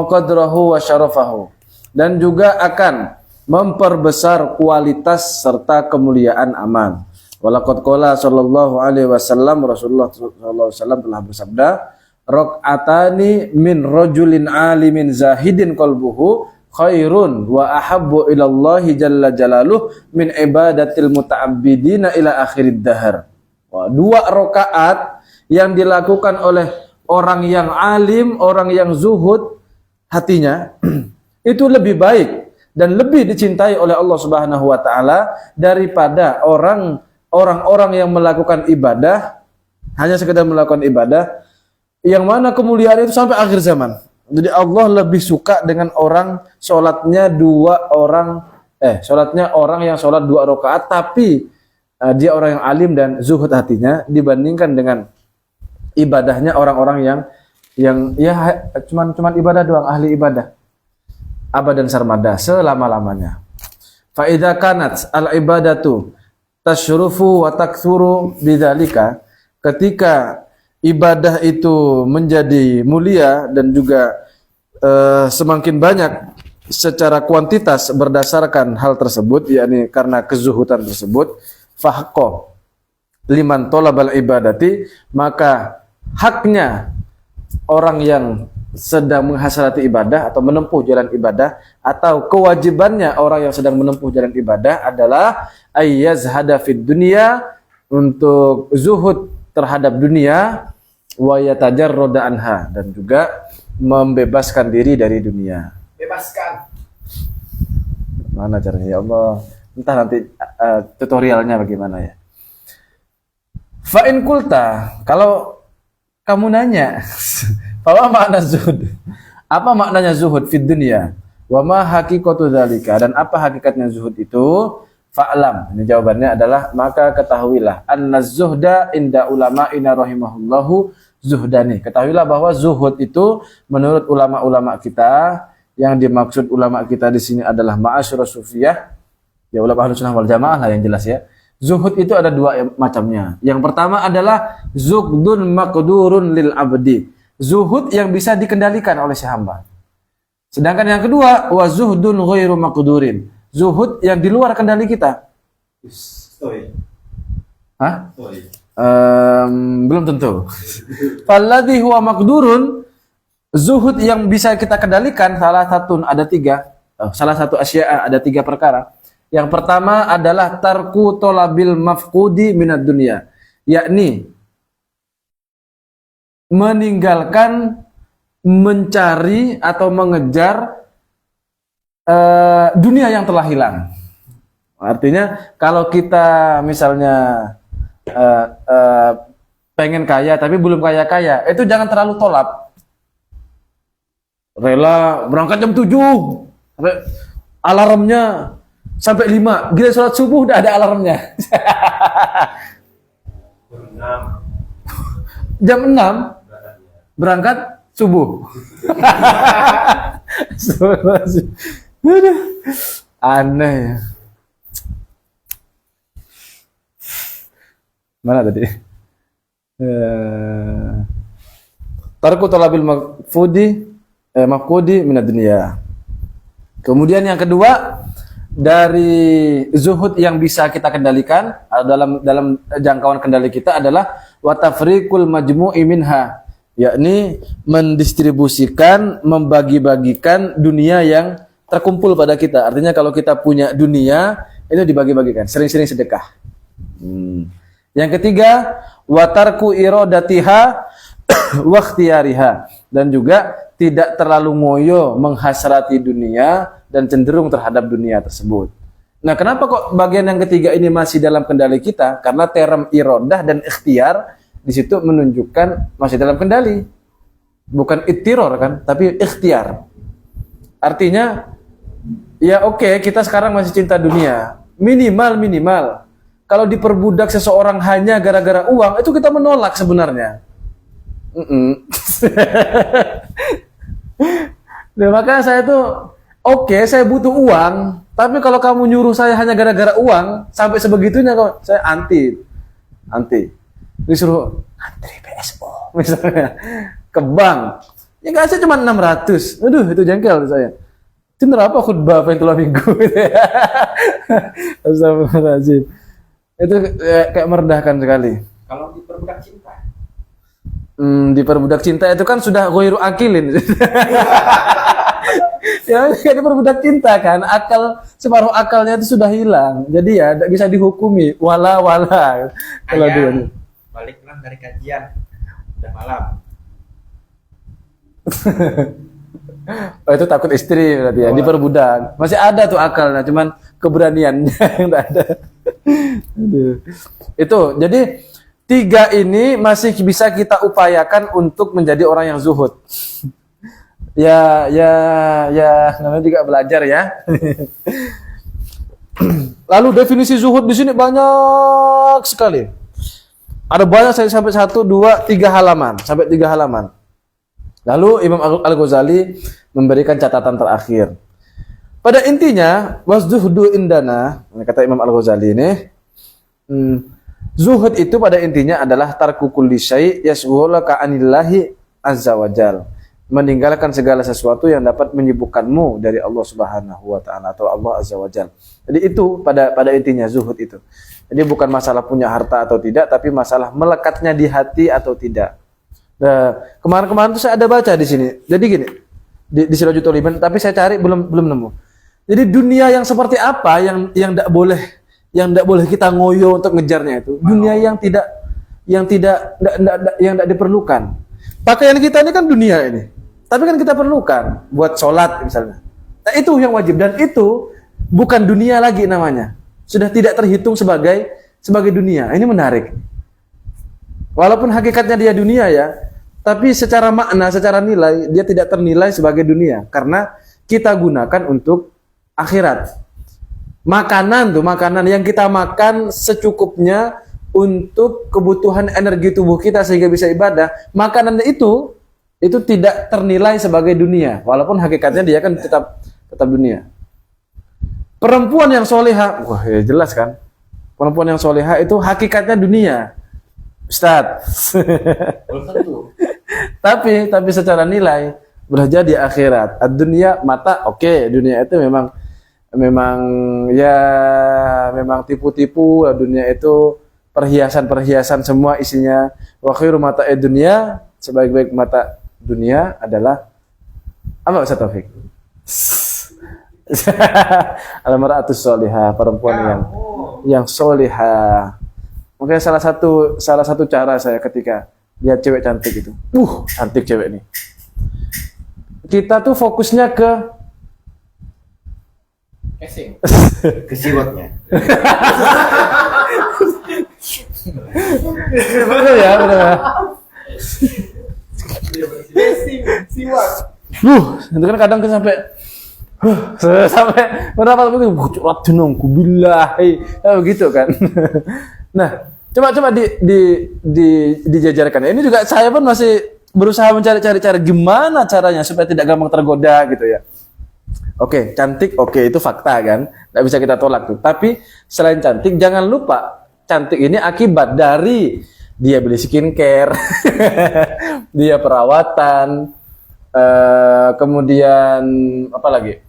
qadrahu wa syarafahu, dan juga akan memperbesar kualitas serta kemuliaan amal. Walaqad qala sallallahu alaihi wasallam, Rasulullah sallallahu alaihi wasallam telah bersabda, raq'atani min rajulin alimin zahidin qalbuhu khairun wa ahabbu ilallahi jalla jalaluh min ibadatil muta'abbidina ila akhirid dahar. Wah, 2 rakaat yang dilakukan oleh orang yang alim, orang yang zuhud hatinya itu lebih baik dan lebih dicintai oleh Allah Subhanahu wa taala daripada orang-orang yang melakukan ibadah, hanya sekedar melakukan ibadah yang mana kemuliaan itu sampai akhir zaman. Jadi Allah lebih suka dengan orang sholatnya orang yang sholat 2 rakaat tapi dia orang yang alim dan zuhud hatinya, dibandingkan dengan ibadahnya orang-orang yang ya cuman ibadah doang, ahli ibadah abad dan sarmada selama-lamanya. Fa idza kanat al ibadatu tasyrufu wa takthuru bidzalika, ketika ibadah itu menjadi mulia dan juga semakin banyak secara kuantitas berdasarkan hal tersebut, yakni karena kezuhudan tersebut, fahqo liman tolabal ibadati, maka haknya orang yang sedang menghasrati ibadah atau menempuh jalan ibadah, atau kewajibannya orang yang sedang menempuh jalan ibadah adalah ayyazhada fid dunya, untuk zuhud terhadap dunia, wa yatajarrada anha, dan juga membebaskan diri dari dunia. Bebaskan. Mana caranya ya Allah? Entah nanti tutorialnya bagaimana ya. Fa in kulta, kalau kamu nanya, apa makna zuhud? Apa maknanya zuhud fid dunya? Wa ma haqiqatu dzalika, dan apa hakikatnya zuhud itu? Fa'lam. Ini jawabannya adalah, maka ketahuilah anna zuhda inda ulama'ina rahimahullahu zuhdani. Ketahuilah bahwa zuhud itu menurut ulama-ulama kita, yang dimaksud ulama kita di sini adalah ma'asyurus sufiyah, ya ulama Ahlus Sunnah wal Jamaah lah yang jelas ya. Zuhud itu ada 2 macamnya. Yang pertama adalah zuhdun maqdurun lil abdi. Zuhud yang bisa dikendalikan oleh si hamba. Sedangkan yang kedua, wa zuhdun ghairu maqdurin. Zuhud yang di luar kendali kita. Hah? Belum tentu. Falladhi huwa maqdurun, zuhud yang bisa kita kendalikan salah satu asya'a, ada 3 perkara. Yang pertama adalah tarku tolabil mafqudi minad dunya, yakni meninggalkan mencari atau mengejar dunia yang telah hilang. Artinya kalau kita misalnya pengen kaya tapi belum kaya-kaya, itu jangan terlalu tolap. Rela berangkat jam 7 sampai alarmnya sampai 5, gila sholat subuh udah ada alarmnya. Jam 6 berangkat subuh. Aneh ya. Mana tadi? Tarku talabil mafqudi minad dunya. Kemudian yang kedua, dari zuhud yang bisa kita kendalikan dalam jangkauan kendali kita adalah wa tafriqul majmu'i minha, yakni mendistribusikan, membagi-bagikan dunia yang terkumpul pada kita. Artinya kalau kita punya dunia, itu dibagi-bagikan, sering-sering sedekah. Yang ketiga, wa tarku iradatiha wa ikhtiyariha, dan juga tidak terlalu ngoyo menghasrati dunia dan cenderung terhadap dunia tersebut. Nah, kenapa kok bagian yang ketiga ini masih dalam kendali kita? Karena term iradah dan ikhtiar di situ menunjukkan masih dalam kendali. Bukan ittiror kan, tapi ikhtiar. Artinya ya oke, kita sekarang masih cinta dunia. Minimal kalau diperbudak seseorang hanya gara-gara uang, itu kita menolak sebenarnya. Nah, maka saya tuh Oke, saya butuh uang, tapi kalau kamu nyuruh saya hanya gara-gara uang, sampai sebegitunya kok, saya anti. Disuruh antri PSO misalnya ke bank. Ya kasih cuma 600. Aduh, itu jengkel saya. Itu apa khutbah pengen minggu gitu ya. Astagfirullahaladzim. Itu kayak merendahkan sekali. Kalau diperbudak cinta. Diperbudak cinta itu kan sudah ghairu akilin. Ya, kayak diperbudak cinta kan, separuh akalnya itu sudah hilang. Jadi ya tidak bisa dihukumi wala. Kalau dia Ayah, baliklah dari kajian. Udah malam. Oh, itu takut istri berarti ya, diperbudak. Masih ada tuh akalnya, cuman keberaniannya yang tidak ada. Aduh. Itu, jadi 3 ini masih bisa kita upayakan untuk menjadi orang yang zuhud. Ya, namanya juga belajar ya. Lalu definisi zuhud di sini banyak sekali. Ada banyak sampai 1, 2, 3 halaman, sampai 3 halaman. Lalu Imam Al-Ghazali memberikan catatan terakhir. Pada intinya, waszuhdu indana, kata Imam Al-Ghazali ini, zuhud itu pada intinya adalah tarku kulli syai' yashghuluka anillahi azza wajal. Meninggalkan segala sesuatu yang dapat menyibukkanmu dari Allah Subhanahu wa taala atau Allah Azza wa Jalla. Jadi itu pada intinya zuhud itu. Jadi bukan masalah punya harta atau tidak, tapi masalah melekatnya di hati atau tidak. Nah, kemarin-kemarin tuh saya ada baca di sini. Jadi gini, di Sirajutul Iman, tapi saya cari belum nemu. Jadi dunia yang seperti apa yang enggak boleh kita ngoyo untuk ngejarnya itu. Dunia yang tidak diperlukan. Pakaian kita ini kan dunia ini. Tapi kan kita perlukan buat sholat misalnya. Nah itu yang wajib, dan itu bukan dunia lagi namanya. Sudah tidak terhitung sebagai dunia. Ini menarik. Walaupun hakikatnya dia dunia ya, tapi secara makna, secara nilai dia tidak ternilai sebagai dunia karena kita gunakan untuk akhirat. Makanan yang kita makan secukupnya untuk kebutuhan energi tubuh kita sehingga bisa ibadah. Makanan itu tidak ternilai sebagai dunia, walaupun hakikatnya dia kan tetap dunia. Perempuan yang soleha, wah ya jelas kan. Perempuan yang soleha itu hakikatnya dunia, Ustaz. tapi secara nilai berada di akhirat. Ad-dunya mata, oke, dunia itu memang tipu-tipu. Dunia itu perhiasan semua isinya. Wa khairu mata'id dunya, sebaik-baik mata dunia adalah apa Ustaz Taufik? Al-mar'atus sholihah, perempuan yang sholihah. Mungkin salah satu cara saya ketika lihat cewek cantik itu. Cantik cewek ini. Kita tuh fokusnya ke Casing. Ke siwaknya. Betul ya. Siwak. Itu kan kadang sampai berapa begitu curhat jenongku billahi begitu kan. Nah, coba dijajarkan. Ini juga saya pun masih berusaha mencari cara gimana caranya supaya tidak gampang tergoda gitu ya. Oke, cantik, oke, itu fakta kan, nggak bisa kita tolak tuh. Tapi selain cantik, jangan lupa cantik ini akibat dari dia beli skincare, dia perawatan, kemudian apa lagi?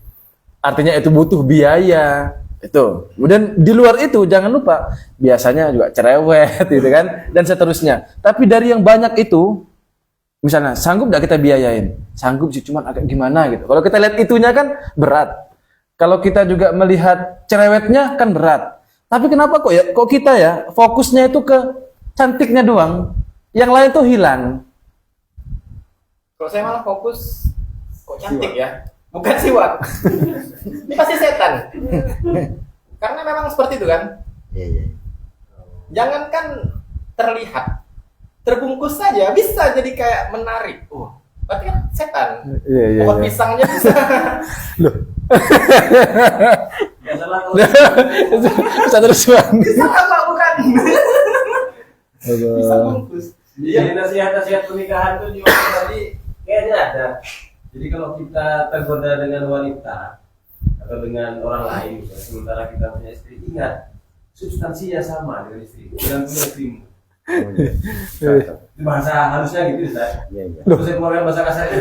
Artinya itu butuh biaya. Itu. Kemudian di luar itu jangan lupa biasanya juga cerewet gitu kan, dan seterusnya. Tapi dari yang banyak itu, misalnya sanggup nggak kita biayain? Sanggup sih, cuman agak gimana gitu. Kalau kita lihat itunya kan berat. Kalau kita juga melihat cerewetnya kan berat. Tapi kenapa kok kita ya fokusnya itu ke cantiknya doang, yang lain tuh hilang. Kalau saya malah fokus kok cantik ya, bukan siwak. Ini pasti setan. Karena memang seperti itu kan. Iya. Jangankan terlihat, terbungkus saja bisa jadi kayak menarik. Berarti kan setan. Iya. Pohon pisangnya bisa. Loh. Nggak salah kalau Bisa terus bang. Bisa apa bukan? Bisa bungkus. Jadi nasihat-nasihat pernikahan tuh juga tadi kayaknya ada. Jadi kalau kita tergoda dengan wanita, atau dengan orang lain, misalnya, sementara kita punya istri, ingat substansinya sama dengan istri dan punya istrimu. Oh, iya. Itu bahasa halusnya gitu, Ustaz. Iya, iya. Terus saya keluarkan bahasa kasarnya.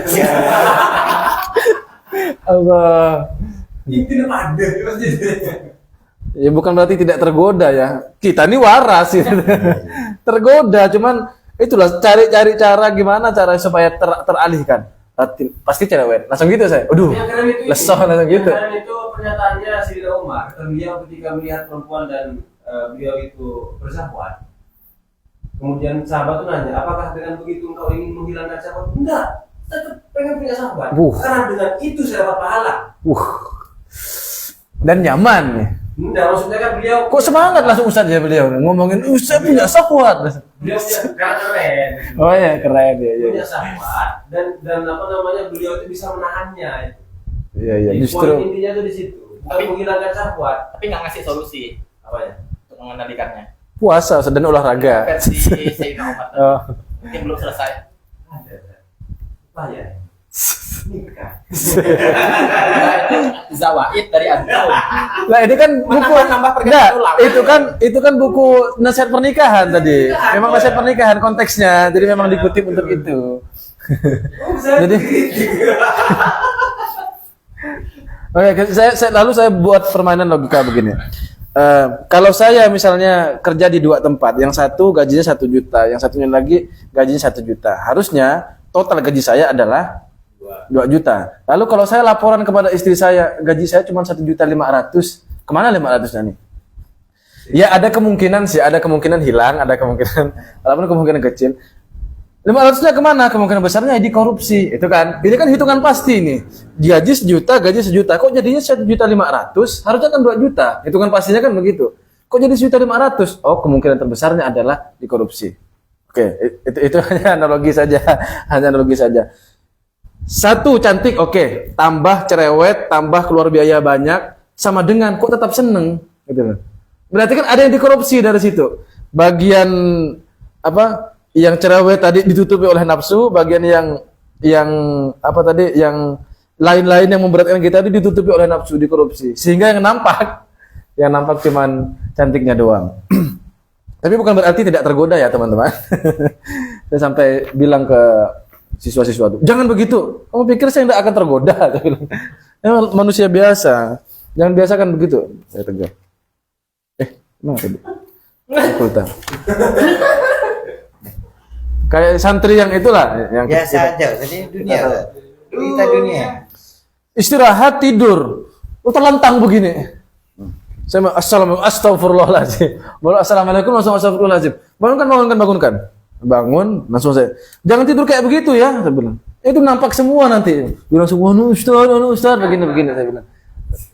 Allah. Itu udah ada pasti. Ya bukan berarti tidak tergoda ya. Kita ini waras gitu. Tergoda, cuman itulah cari-cari cara gimana cara supaya teralihkan. Pasti cerewet. Langsung gitu saya. Aduh. Yang keren itu Lesah langsung gitu. Yang keren itu pernyataannya Sayyidina Umar. Beliau ketika melihat perempuan dan beliau itu bersahwat. Kemudian sahabat itu nanya, apakah dengan begitu engkau ingin menghilangkan syahwat? Enggak, tetap pengen punya syahwat. Karena dengan itu saya dapat pahala. Dan nyaman nih. Enggak, maksudnya kan beliau Kok semangat langsung Ustaz ya beliau ngomongin saya punya syahwat. beliau punya karena keren. Oh ya keren ya. Punya syahwat dan apa namanya beliau itu bisa menahannya. Iya iya Jadi, justru poin intinya tuh di situ. Bukan menghilangkan syahwat. Tapi nggak ngasih solusi Apa ya? untuk mengendalikannya. puasa dan olahraga. Versi Sayyidina Umar Oh. mungkin belum selesai. Ada. Apa ya? Nikah. Zawaid dari antum. Nah ini kan buku Menambah perkataan enggak, ulama. itu kan buku nasihat pernikahan tadi. Memang nasihat pernikahan konteksnya, jadi memang dikutip untuk itu. Jadi Oke, lalu saya buat permainan logika begini. Kalau saya misalnya kerja di dua tempat, yang satu gajinya 1 juta, yang satunya lagi gajinya 1 juta. Harusnya total gaji saya adalah 2 juta. Lalu kalau saya laporan kepada istri saya, gaji saya cuma 1.500.000, kemana 500-nya nih? Ya ada kemungkinan sih, ada kemungkinan hilang, ada kemungkinan, walaupun kemungkinan kecil. 500-nya kemana? Kemungkinan besarnya di korupsi, itu kan? Ini kan hitungan pasti nih. Gaji 1 juta, gaji 1 juta. Kok jadinya 1.500.000? Harusnya kan 2 juta. Hitungan pastinya kan begitu. Kok jadi 1.500.000? Oh, kemungkinan terbesarnya adalah di korupsi. Oke, itu hanya analogi saja, hanya analogi saja. 1 cantik, oke. Tambah cerewet, tambah keluar biaya banyak, sama dengan kok tetap seneng, gitu loh. Berarti kan ada yang dikorupsi dari situ. Bagian apa? Yang cerewet tadi ditutupi oleh nafsu, bagian yang apa tadi yang lain-lain yang memberatkan kita itu ditutupi oleh nafsu, dikorupsi. Sehingga yang nampak cuman cantiknya doang. Tapi bukan berarti tidak tergoda ya, teman-teman. Saya sampai bilang ke siswa-siswa itu, jangan begitu. Kamu pikir saya tidak akan tergoda? Saya bilang, manusia biasa. Jangan biasakan begitu. Saya tegur. Mana tadi? Fakultas. Kayak santri yang itulah yang Biasa aja, jadi dunia. Kita dunia. istirahat tidur, terlentang begini. Saya astagfirullahaladzim. Baru assalamualaikum langsung astagfirullahaladzim. Bangunkan. Bangun langsung saya. Jangan tidur kayak begitu ya, saya bilang. Itu nampak semua nanti. Bilang semua Ustaz begini saya bilang.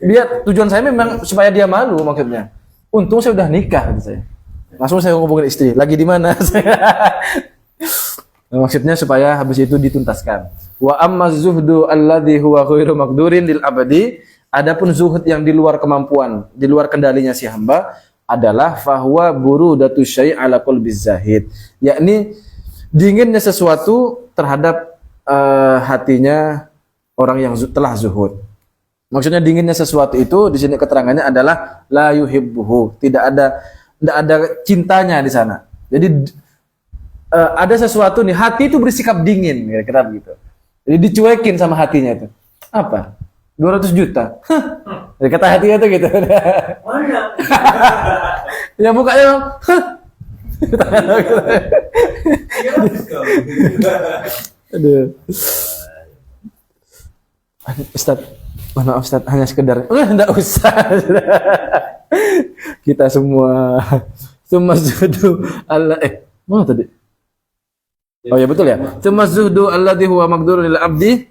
Dia tujuan saya memang supaya dia malu maksudnya. Untung saya udah nikah kata saya. Langsung saya ngomongin istri, lagi di mana? Maksudnya supaya habis itu dituntaskan. Wa amma zuhdu alladhi huwa ghairu maqdurin lil abadi. Adapun zuhud yang di luar kemampuan, di luar kendalinya si hamba adalah fahuwa burudatu syai' ala qalbiz zahid. Yakni dinginnya sesuatu terhadap hatinya orang yang telah zuhud. Maksudnya dinginnya sesuatu itu di sini keterangannya adalah la yuhibbuhu, tidak ada cintanya di sana. Jadi ada sesuatu nih, hati itu bersikap dingin, kira-kira begitu. Jadi dicuekin sama hatinya itu. Apa? 200 juta. Jadi kata hatinya itu gitu. Mana? Ya mukanya Iya, bagus kau. aduh. Ustaz, maaf Ustaz, hanya sekedar. Enggak usah. Kita semua zuhdu Allah mana tadi? Oh ya betul ya. Zuhdu alladhi huwa maqdurun lil abdi.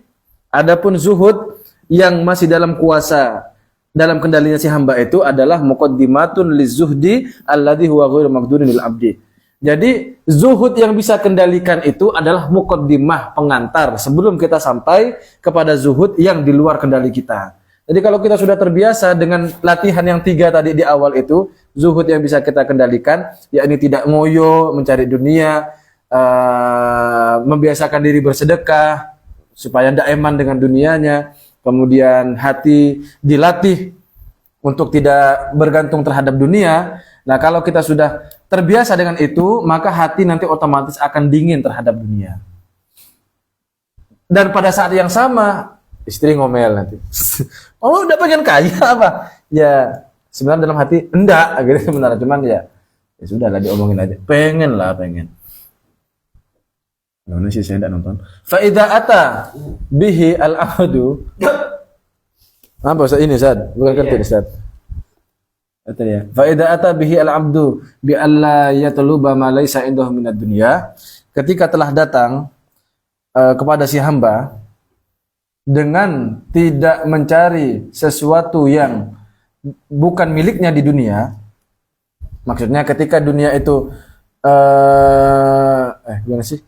Adapun zuhud yang masih dalam kuasa, dalam kendalinya si hamba itu adalah muqaddimatun lizuhdi alladhi huwa ghairu maqdurin lil abdi. Jadi zuhud yang bisa kendalikan itu adalah muqaddimah, pengantar sebelum kita sampai kepada zuhud yang di luar kendali kita. Jadi kalau kita sudah terbiasa dengan latihan yang 3 tadi di awal itu, zuhud yang bisa kita kendalikan, yakni tidak ngoyo mencari dunia, membiasakan diri bersedekah supaya tidak eman dengan dunianya, kemudian hati dilatih untuk tidak bergantung terhadap dunia. Nah, kalau kita sudah terbiasa dengan itu, maka hati nanti otomatis akan dingin terhadap dunia. Dan pada saat yang sama, istri ngomel nanti. Oh, udah pengen kaya apa? Ya, sebenarnya dalam hati enggak, akhirnya sebenarnya cuman ya sudahlah diomongin aja. Pengen. Mana sih saya enggak nonton. Fa idza ata bihi al-abdu. Apa Ustaz ini, Ustaz? Bukan kerti, Ustaz. Kata dia, fa idza ata bihi al-abdu bi alla yatluba ma laisa indahu minad dunya. Ketika telah datang kepada si hamba dengan tidak mencari sesuatu yang bukan miliknya di dunia. Maksudnya ketika dunia itu gimana sih?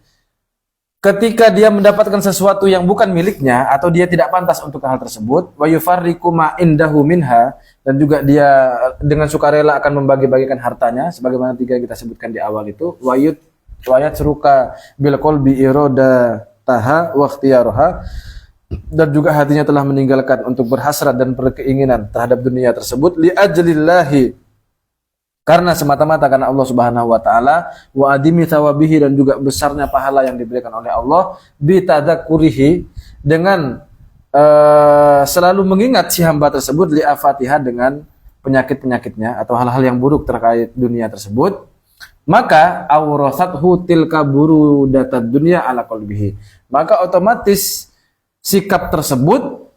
Ketika dia mendapatkan sesuatu yang bukan miliknya atau dia tidak pantas untuk hal tersebut, wa yufarriqu ma indahu minha, dan juga dia dengan sukarela akan membagi-bagikan hartanya sebagaimana tiga yang kita sebutkan di awal itu, wa yatsruka bil qalbi iradataha wa ikhtiyaraha, dan juga hatinya telah meninggalkan untuk berhasrat dan berkeinginan terhadap dunia tersebut li ajlillahi, karena semata-mata karena Allah Subhanahu wa taala, wa adimi thawabihi, dan juga besarnya pahala yang diberikan oleh Allah, bi tadzakurihi, dengan selalu mengingat si hamba tersebut li afatiha, dengan penyakit-penyakitnya atau hal-hal yang buruk terkait dunia tersebut, maka awrasathu tilka burudatad dunya ala qalbihi, maka otomatis sikap tersebut,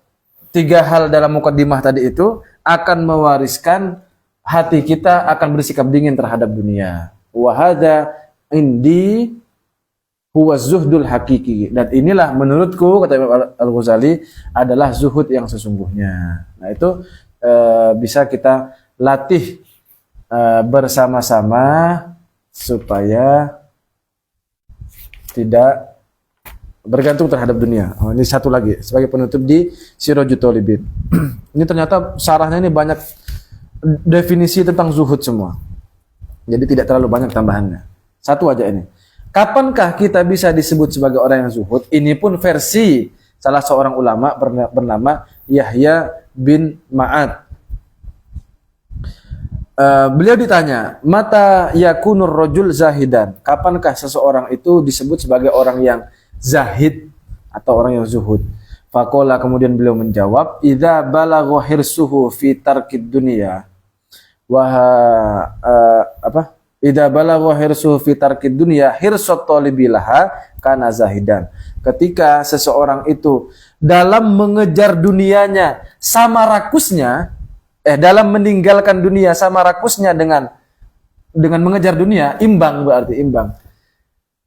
tiga hal dalam mukaddimah tadi itu akan mewariskan hati kita akan bersikap dingin terhadap dunia. Wa hadza indi huwa zuhdul hakiki, dan inilah menurutku, kata Imam Al-Ghazali, adalah zuhud yang sesungguhnya. Nah, itu bisa kita latih bersama-sama supaya tidak bergantung terhadap dunia. Oh, ini satu lagi sebagai penutup di Sirajut Thalibin. Ini ternyata syarahnya ini banyak definisi tentang zuhud semua. Jadi tidak terlalu banyak tambahannya. Satu aja ini. Kapankah kita bisa disebut sebagai orang yang zuhud? Ini pun versi salah seorang ulama bernama Yahya bin Ma'ad. Beliau ditanya, mata yakunur rajul zahidan? Kapankah seseorang itu disebut sebagai orang yang zahid atau orang yang zuhud? Faqala, kemudian beliau menjawab, idza balagha hirsuhu fi tarkid dunya idza balagha hirsuhu fi tarkid dunya hirsat talibilaha kana zahidan. Ketika seseorang itu dalam mengejar dunianya sama rakusnya, dalam meninggalkan dunia sama rakusnya dengan mengejar dunia, imbang, berarti imbang.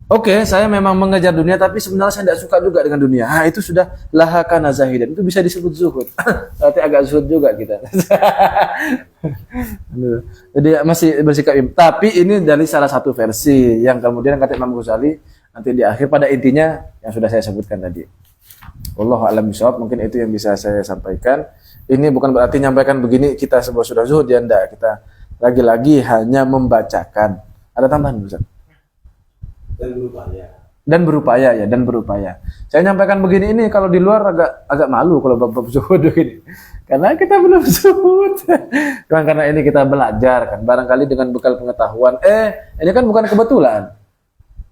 Oke, saya memang mengejar dunia, tapi sebenarnya saya tidak suka juga dengan dunia. Itu sudah laha kana zahidan. Itu bisa disebut zuhud. Berarti agak zuhud juga kita. Jadi masih bersikap tapi ini dari salah satu versi yang kemudian kata Imam Ghazali nanti di akhir, pada intinya yang sudah saya sebutkan tadi. Wallahu a'lam bishawab, mungkin itu yang bisa saya sampaikan. Ini bukan berarti nyampaikan begini kita sebuah sudah zuhud, ya enggak. Kita lagi-lagi hanya membacakan. Ada tambahan, Ustaz? Dan berupaya. Saya nyampaikan begini ini kalau di luar agak malu kalau bab zuhud ini. Karena kita belum zuhud. Karena ini kita belajar kan. Barangkali dengan bekal pengetahuan. Ini kan bukan kebetulan.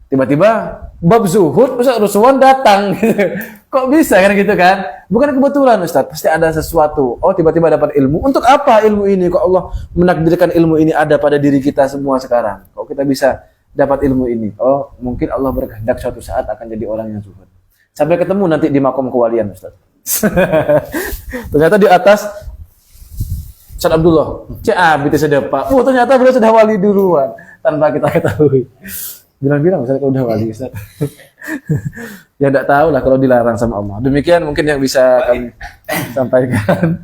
Tiba-tiba bab zuhud Ustaz Ruswan datang. Kok bisa kan gitu kan? Bukan kebetulan Ustaz. Pasti ada sesuatu. Oh, tiba-tiba dapat ilmu. Untuk apa ilmu ini? Kok Allah menakdirkan ilmu ini ada pada diri kita semua sekarang? Kok kita bisa dapat ilmu ini? Oh, mungkin Allah berkehendak suatu saat akan jadi orang yang zuhud. Sampai ketemu nanti di makom kewalian, Ustaz. Ternyata di atas Ustaz Abdullah. Itu sudah Pak. Ternyata beliau sudah wali duluan tanpa kita ketahui. Bilang-bilang Ustaz kalau udah wali, Ustaz. Ya enggak tahu lah kalau dilarang sama Allah. Demikian mungkin yang bisa kami sampaikan.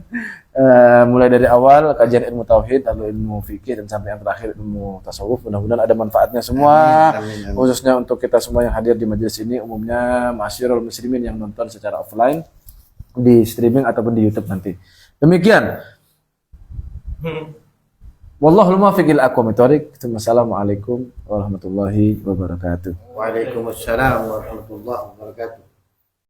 Mulai dari awal kajian ilmu tauhid, lalu ilmu fikih, dan sampai yang terakhir ilmu tasawuf. Mudah-mudahan ada manfaatnya semua. Amin. Khususnya untuk kita semua yang hadir di majelis ini, umumnya ma'asyiral muslimin yang nonton secara offline di streaming ataupun di YouTube nanti. Demikian. Wallahul muwaffiq ila aqwamit thoriq. Assalamualaikum warahmatullahi wabarakatuh. Waalaikumsalam warahmatullahi wabarakatuh.